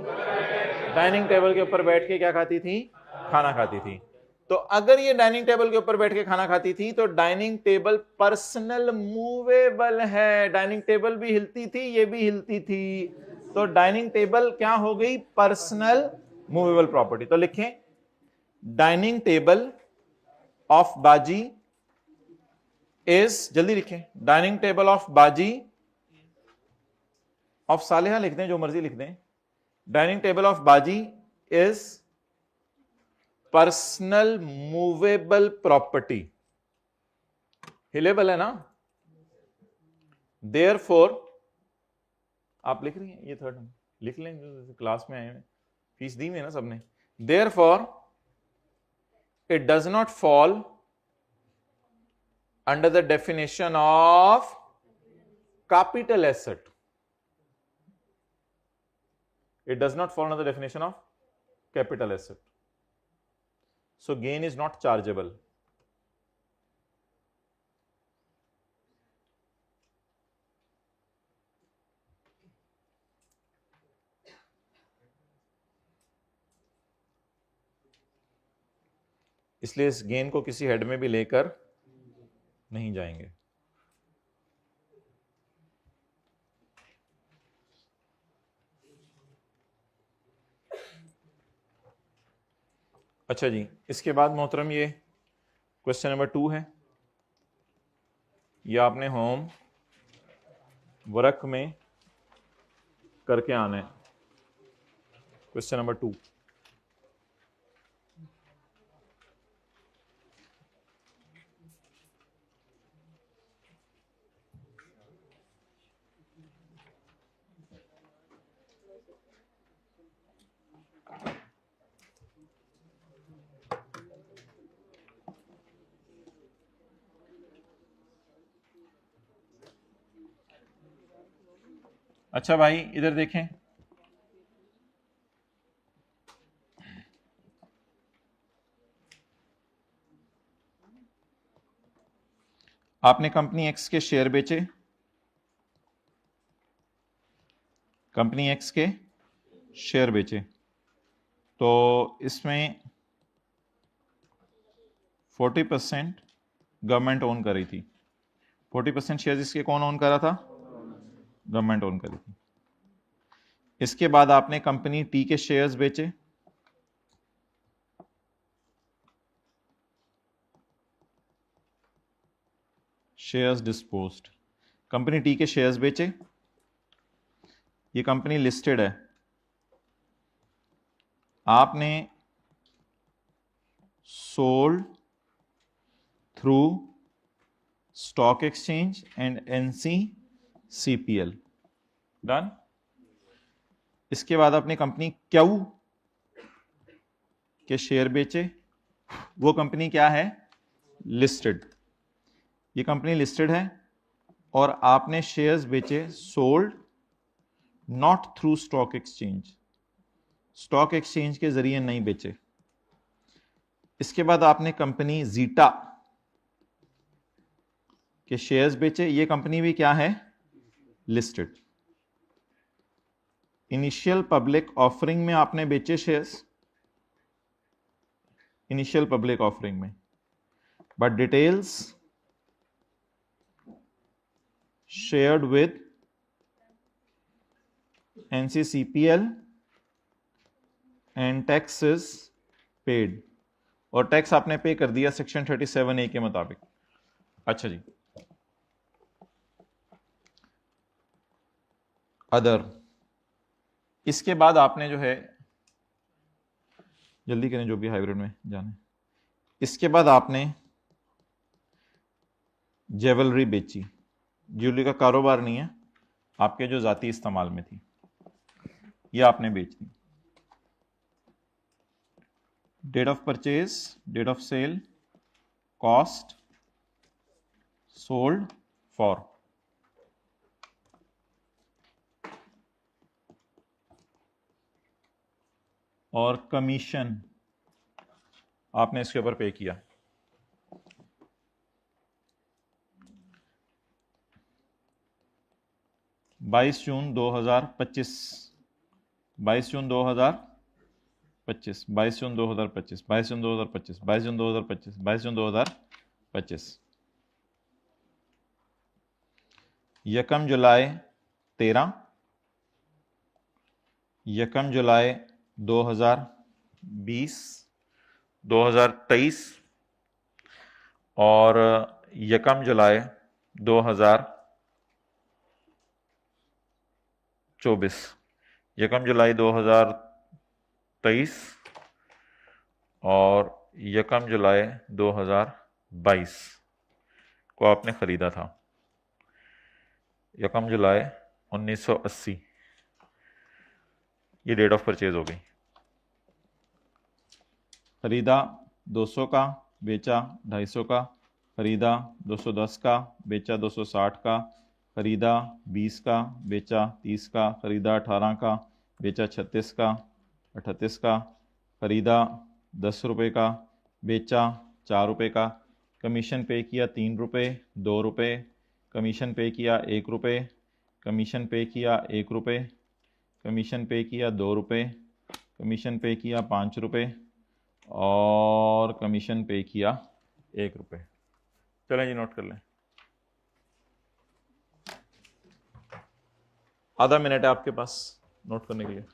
डाइनिंग टेबल के ऊपर बैठ के क्या खाती थी? खाना खाती थी। तो अगर ये डाइनिंग टेबल के ऊपर बैठ के खाना खाती थी तो डाइनिंग टेबल पर्सनल मूवेबल है। डाइनिंग टेबल भी हिलती थी, ये भी हिलती थी, तो डाइनिंग टेबल क्या हो गई? Personal movable property. तो लिखें डाइनिंग टेबल ऑफ बाजी इज, जल्दी लिखें, डाइनिंग टेबल ऑफ बाजी, ऑफ सालेहा लिख दें, जो मर्जी लिख दें। डाइनिंग टेबल ऑफ बाजी इज पर्सनल मूवेबल प्रॉपर्टी, हिलेबल है ना। देयरफॉर, आप लिख रही हैं, ये थर्ड लिख लें, क्लास में आए हैं, फीस दी है ना सबने। Therefore it does not fall under the definition of capital asset. It does not fall under the definition of capital asset. So gain is not chargeable. इसलिए इस गेन को किसी हेड में भी लेकर नहीं जाएंगे। अच्छा जी, इसके बाद मोहतरम ये क्वेश्चन नंबर 2 है, ये आपने होम वर्क में करके आना है। क्वेश्चन नंबर 2, अच्छा भाई इधर देखें, आपने कंपनी एक्स के शेयर बेचे, कंपनी एक्स के शेयर बेचे, तो इसमें 40% गवर्नमेंट ओन करी थी। 40% शेयर इसके कौन ओन करा था? गवर्नमेंट ओन करी थी। इसके बाद आपने कंपनी टी के शेयर्स बेचे, शेयर्स डिस्पोज्ड, कंपनी टी के शेयर्स बेचे, ये कंपनी लिस्टेड है, आपने sold through stock exchange and NSE/CPL, done. इसके बाद आपने कंपनी क्यू के शेयर बेचे, वो कंपनी क्या है? लिस्टेड, ये कंपनी लिस्टेड है, और आपने शेयर्स बेचे sold not through stock exchange, stock exchange के जरिए नहीं बेचे। इसके बाद आपने कंपनी जीटा के शेयर्स बेचे, ये कंपनी भी क्या है? लिस्टेड। इनिशियल पब्लिक ऑफरिंग में आपने बेचे शेयर्स, इनिशियल पब्लिक ऑफरिंग में, but details shared with NSE/CPL and tax is paid, और टैक्स आपने पे कर दिया सेक्शन 37A के मुताबिक। अच्छा जी, अदर, इसके बाद आपने जो है, जल्दी करें जो भी हाइब्रिड में जाने, इसके बाद आपने ज्वेलरी बेची, ज्वेलरी का कारोबार नहीं है, आपके जो जाती इस्तेमाल में थी, ये आपने बेच दी। Date of purchase, date of sale, cost, sold for, और कमीशन आपने इसके ऊपर पे किया। बाईस जून 2025, 22 जून 2025, 22 जून 2025, 22 जून 2025, 22 जून 2025, 22 जून 2025, यकम जुलाई 13, यकम जुलाई 2020, 2023, और यकम जुलाई 2024, यकम जुलाई 2023 और यकम जुलाई 2022 को आपने खरीदा था। यकम जुलाई 1980, ये डेट ऑफ परचेज हो गई। खरीदा 200 का, बेचा 250 का, खरीदा 210 का, बेचा 260 का, खरीदा 20 का, बेचा 30 का, खरीदा 18 का, बेचा 36 का, 38 का, खरीदा 10 रुपये का, बेचा 4 रुपये का, कमीशन पे किया 3 रुपये, 2 रुपये, कमीशन पे किया 1 रुपये, कमीशन पे किया 1 रुपये, कमीशन पे किया 2 रुपये, कमीशन पे किया 5 रुपये, और कमीशन पे किया 1 रुपये। चलें जी, नोट कर लें। आधा मिनट है आपके पास नोट करने के लिए।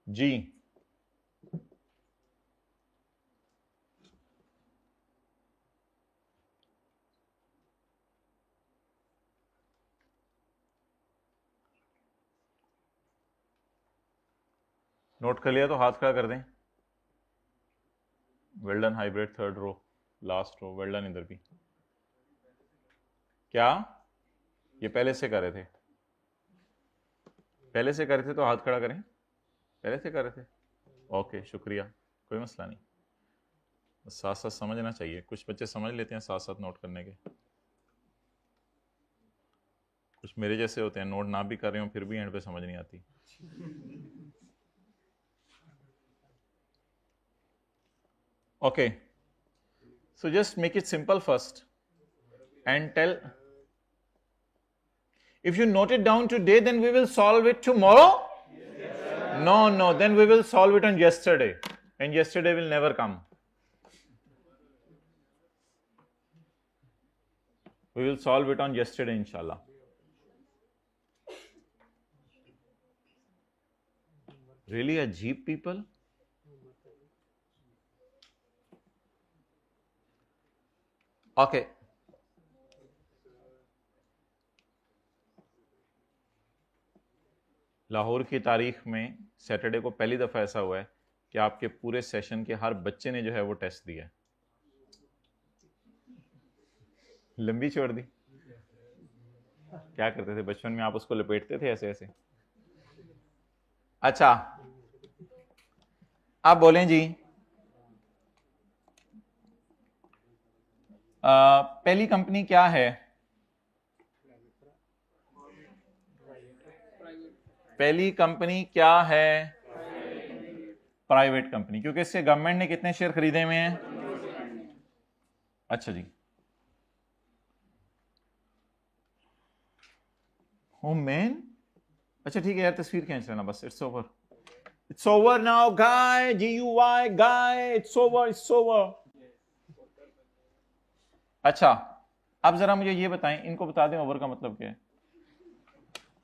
जी नोट कर लिया तो हाथ खड़ा कर दें। Well done hybrid, third row, last row, well done. इधर भी क्या ये पहले से कर रहे थे? पहले से कर रहे थे तो हाथ खड़ा करें। पहले से कर रहे थे, ओके शुक्रिया, कोई मसला नहीं। साथ साथ समझना चाहिए, कुछ बच्चे समझ लेते हैं साथ साथ नोट करने के, कुछ मेरे जैसे होते हैं नोट ना भी कर रहे हो फिर भी एंड पे समझ नहीं आती। Okay, so just make it simple first and tell. If you note it down today, then we will solve it tomorrow. No, then we will solve it on yesterday, and yesterday will never come. We will solve it on yesterday, inshallah. Really ajeeb people. Okay. Lahore की तारीख में Saturday को पहली दफ़ा ऐसा हुआ है कि आपके पूरे सेशन के हर बच्चे ने जो है वो टेस्ट दिया है। लंबी छोड़ दी। क्या करते थे बचपन में? आप उसको लपेटते थे ऐसे ऐसे। अच्छा, आप बोलें जी। पहली कंपनी क्या है? पहली कंपनी क्या है? प्राइवेट कंपनी, क्योंकि इससे गवर्नमेंट ने कितने शेयर खरीदे हुए हैं? अच्छा जी। ओ मैन, अच्छा ठीक है यार, तस्वीर खींच लेना बस। It's over, it's over now guy, GUY guy, it's over, it's over. अच्छा, अब जरा मुझे ये बताएं, इनको बता दें ओवर का मतलब क्या है।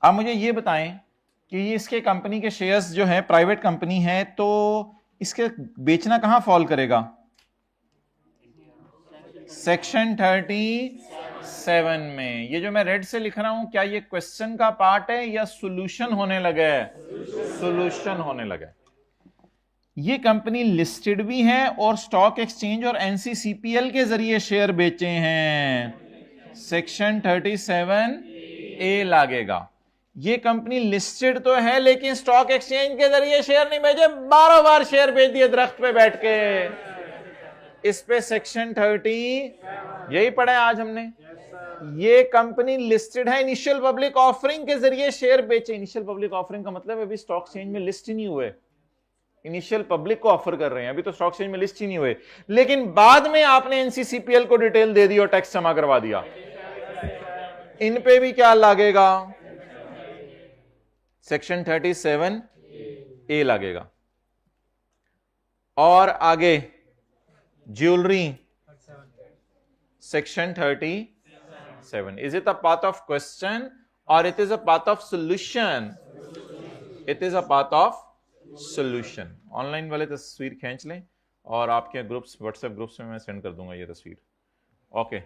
अब मुझे ये बताएं कि ये इसके कंपनी के शेयर्स जो है, प्राइवेट कंपनी है, तो इसके बेचना कहां फॉल करेगा? सेक्शन 37 में। ये जो मैं रेड से लिख रहा हूं, क्या ये क्वेश्चन का पार्ट है या सॉल्यूशन होने लगा है? सॉल्यूशन होने लगा है। ये कंपनी लिस्टेड भी है और स्टॉक एक्सचेंज और NCCPL के जरिए शेयर बेचे हैं। Section 37A लागेगा। ये कंपनी लिस्टेड तो है लेकिन स्टॉक एक्सचेंज के जरिए शेयर नहीं बेचे, 12 बार शेयर बेच दिए दरख्त पे बैठ के। इस पे सेक्शन 30 यही पढ़ा है आज हमने। ये कंपनी लिस्टेड है, इनिशियल पब्लिक ऑफरिंग के जरिए शेयर बेचे। इनिशियल पब्लिक ऑफरिंग का मतलब अभी स्टॉक एक्सचेंज में लिस्ट ही नहीं हुए, इनिशियल पब्लिक को ऑफर कर रहे हैं, अभी तो स्टॉक एक्सचेंज में लिस्ट ही नहीं हुए। लेकिन बाद में आपने NCCPL को डिटेल दे दी और टैक्स जमा करवा दिया। इन पे भी क्या लगेगा? सेक्शन 37A लगेगा। और आगे jewellery, section 37। Is it a part of question और it is a part of solution? It is a part of solution. Online वाले तस्वीर खींच लें और आपके ग्रुप्स, व्हाट्सएप ग्रुप्स में मैं सेंड कर दूंगा ये तस्वीर। Okay,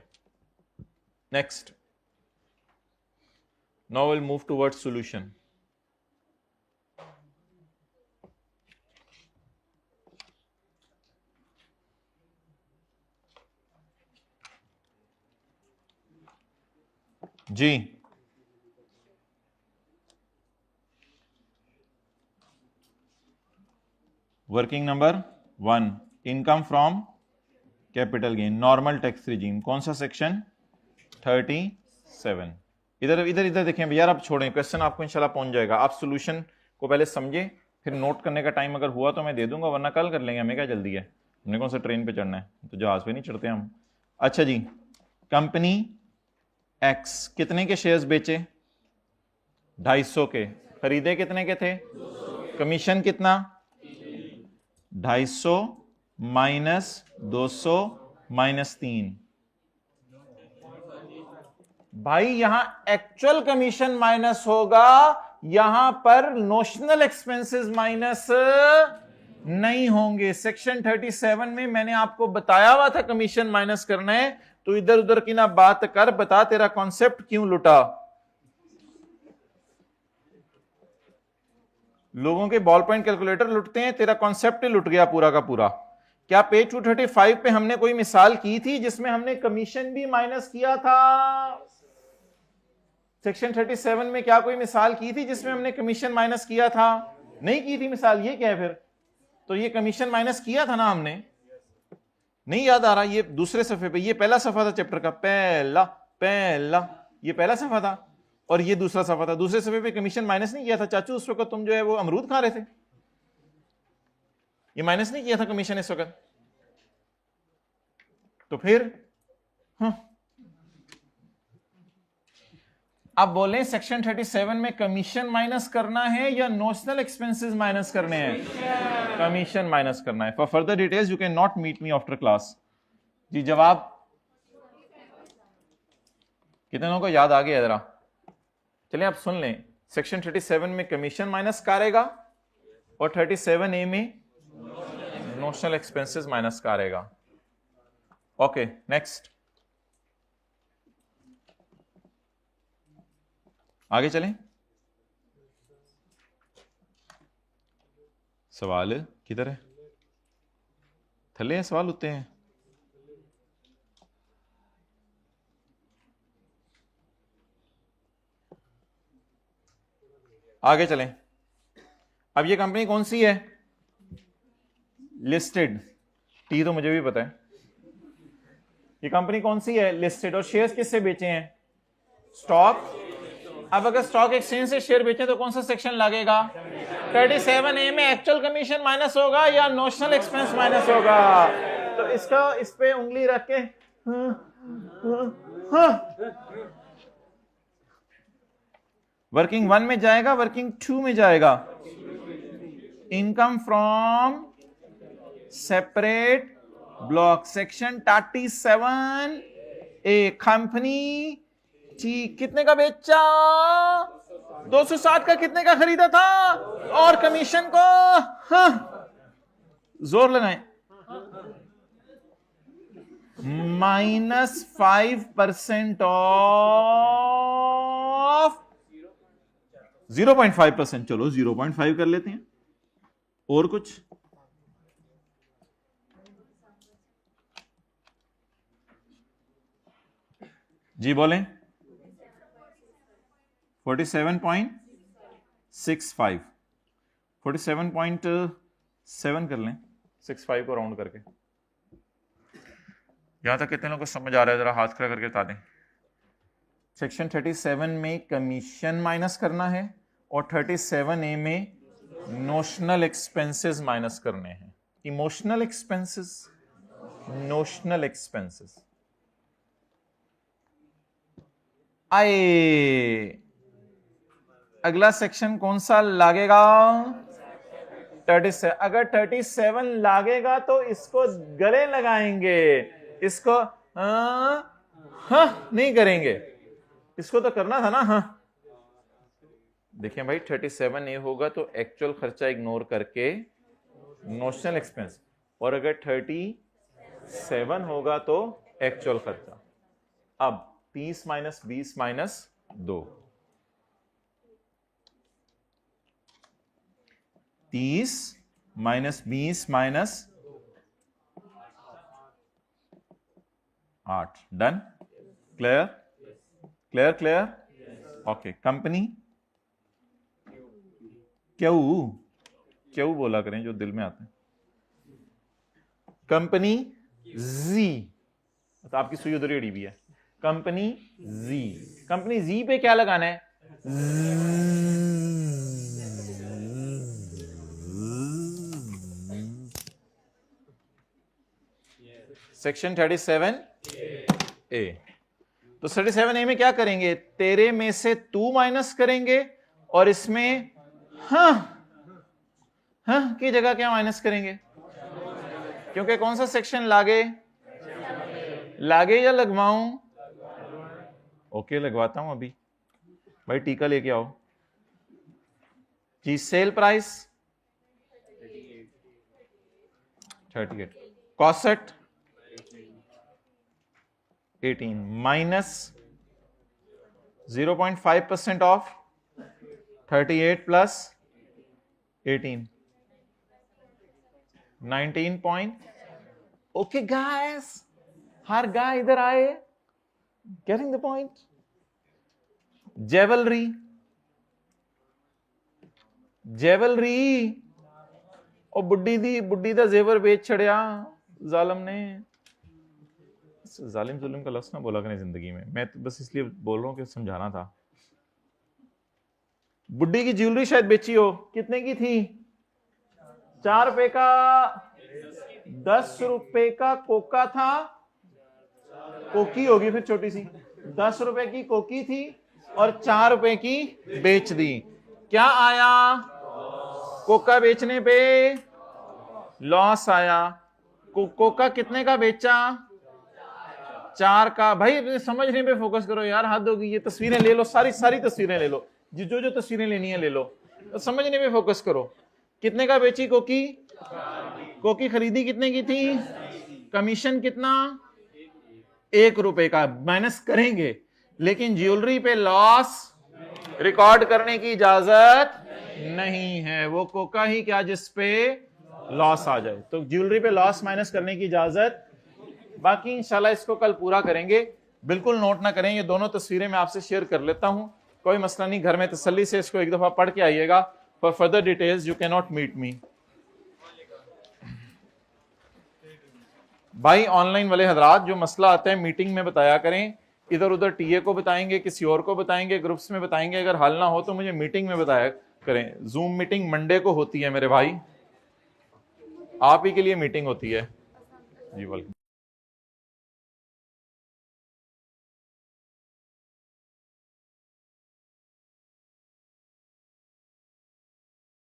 next, now will move towards solution. जी, working number 1, income from capital gain, normal tax regime, कौन सा सेक्शन? 37। इधर इधर इधर देखें भैया, आप छोड़ें, क्वेश्चन आपको इंशाल्लाह पहुंच जाएगा। आप सॉल्यूशन को पहले समझे, फिर नोट करने का टाइम अगर हुआ तो मैं दे दूंगा, वरना कल कर लेंगे, हमें क्या जल्दी है, हमने कौन सा ट्रेन पे चढ़ना है, तो जहाज पे नहीं चढ़ते हम। अच्छा जी, कंपनी एक्स कितने के शेयर्स बेचे? 250 के। खरीदे कितने के थे? कमीशन कितना? 250 माइनस 200 माइनस 3। भाई यहां एक्चुअल कमीशन माइनस होगा, यहां पर नोशनल एक्सपेंसेस माइनस नहीं होंगे। सेक्शन 37 में मैंने आपको बताया हुआ था कमीशन माइनस करना है, तो इधर उधर की ना बात कर, बता तेरा कॉन्सेप्ट क्यों लुटा। लोगों के बॉल पॉइंट कैलकुलेटर लुटते हैं, तेरा कॉन्सेप्ट ही लुट गया पूरा का पूरा। क्या पेज 235 पे हमने कोई मिसाल की थी जिसमें हमने कमीशन भी माइनस किया था? सेक्शन 37 में क्या कोई मिसाल की थी जिसमें हमने कमीशन माइनस किया था? नहीं की थी मिसाल, ये क्या है फिर? तो ये कमीशन माइनस किया था ना हमने, नहीं याद आ रहा? ये दूसरे सफे पे, ये पहला सफा था चैप्टर का, पहला पहला ये पहला सफा था, और ये दूसरा सफा था। दूसरे सफे पे कमीशन माइनस नहीं किया था चाचू, उस वक्त तुम जो है वो अमरूद खा रहे थे, ये माइनस नहीं किया था कमीशन इस वक्त। तो फिर अब बोले सेक्शन 37 में कमीशन माइनस करना है या नोशनल एक्सपेंसेस माइनस करने हैं? कमीशन माइनस करना है। For further details you can not meet me after class. जी जवाब कितने लोगों को याद आ गया? जरा चलिए आप सुन लें, सेक्शन 37 में कमीशन माइनस करेगा और 37A में नोशनल एक्सपेंसेस माइनस करेगा। ओके, नेक्स्ट, आगे चलें। सवाल किधर है? थले हैं सवाल, होते हैं। आगे चलें। अब ये कंपनी कौन सी है? लिस्टेड। टी तो मुझे भी पता है। ये कंपनी कौन सी है? लिस्टेड। और शेयर्स किससे बेचे हैं? स्टॉक। अब अगर स्टॉक एक्सचेंज से शेयर बेचे तो कौन सा सेक्शन लगेगा? 37A में एक्चुअल कमीशन माइनस होगा या नोशनल एक्सपेंस माइनस होगा? तो इसका इस पे उंगली रख के वर्किंग 1 में जाएगा, वर्किंग 2 में जाएगा। Income from separate block, section 37A। Company ठीक कितने का बेचा? 260 का। कितने का खरीदा था? और कमीशन को जोर लगाएं, -5% ऑफ 0.5%। चलो 0.5 कर लेते हैं। और कुछ? जी बोलें। 47.65, 47.7 कर लें, 65 को राउंड करके। यहां तक कितने लोगों को समझ आ रहा है? जरा हाथ खड़ा करके बता दें। सेक्शन 37 में कमीशन माइनस करना है और 37A में नोशनल एक्सपेंसेस माइनस करने हैं। Emotional expenses, notional expenses. आए अगला सेक्शन कौन सा लागेगा? 37। अगर 37 लागेगा तो इसको गले लगाएंगे, इसको नहीं करेंगे, इसको तो करना था ना। देखिए भाई 37A होगा तो एक्चुअल खर्चा इग्नोर करके नोशनल एक्सपेंस, और अगर 37 होगा तो एक्चुअल खर्चा। अब 30 minus 20 minus 2, 30 minus 20 minus 8, done, clear clear clear, okay. Company क्यों बोला करें जो दिल में आते हैं। कंपनी जी, तो आपकी सुई उधर अड़ी हुई है। कंपनी जी, कंपनी जी पे क्या लगाना है, सेक्शन 37A। तो 37A में क्या करेंगे, तेरे में से तू माइनस करेंगे और इसमें हाँ की जगह क्या माइनस करेंगे, क्योंकि कौन सा सेक्शन लागे या लगवाऊं, ओके लगवाता हूं अभी। भाई टीका लेके आओ जी। Sale price 38, cost 18 minus 0.5% of 38 plus 18 19 okay guys, हर गाय इधर आए, गेटिंग द पॉइंट। जेवलरी और बुड्ढी दा जेवर बेच छड़िया जालिम ने। जालिम जुलिम का लफ्ज ना बोला करें जिंदगी में, मैं तो बस इसलिए बोल रहा हूं कि समझाना था। बुड्ढी की ज्वेलरी शायद बेची हो, कितने की थी, 4 रुपए का, 10 रुपए का कोका था, कोकी होगी फिर छोटी सी, 10 रुपए की कोकी थी और 4 रुपए की बेच दी। क्या आया, कोका बेचने पे लॉस आया। कोका कितने का बेचा, 4 का। भाई समझने पे फोकस करो यार, हद होगी। ये तस्वीरें ले लो, सारी तस्वीरें ले लो, जो तस्वीरें लेनी है ले लो, तो समझने पे फोकस करो। कितने का बेची कोकी खरीदी कितने की थी, कमीशन कितना, 1 रुपए का, माइनस करेंगे। लेकिन ज्वेलरी पे लॉस रिकॉर्ड करने की इजाजत नहीं है, वो कोका ही क्या जिस पे लॉस आ जाए, तो ज्वेलरी पे लॉस माइनस करने की इजाजत। बाकी इंशाल्लाह इसको कल पूरा करेंगे। बिल्कुल नोट ना करें, ये दोनों तस्वीरें मैं आपसे शेयर कर लेता हूं, कोई मसला नहीं। घर में तसल्ली से इसको एक दफा पढ़ के आइएगा। For further details you can not meet me. भाई ऑनलाइन वाले हजरात, जो मसला आता है मीटिंग में बताया करें, इधर उधर टीए को बताएंगे, किसी और को बताएंगे, ग्रुप्स में बताएंगे। अगर हल ना हो तो मुझे मीटिंग में बताया करें। जूम मीटिंग मंडे को होती है मेरे भाई, आप ही के लिए मीटिंग होती है जी। वेलकम।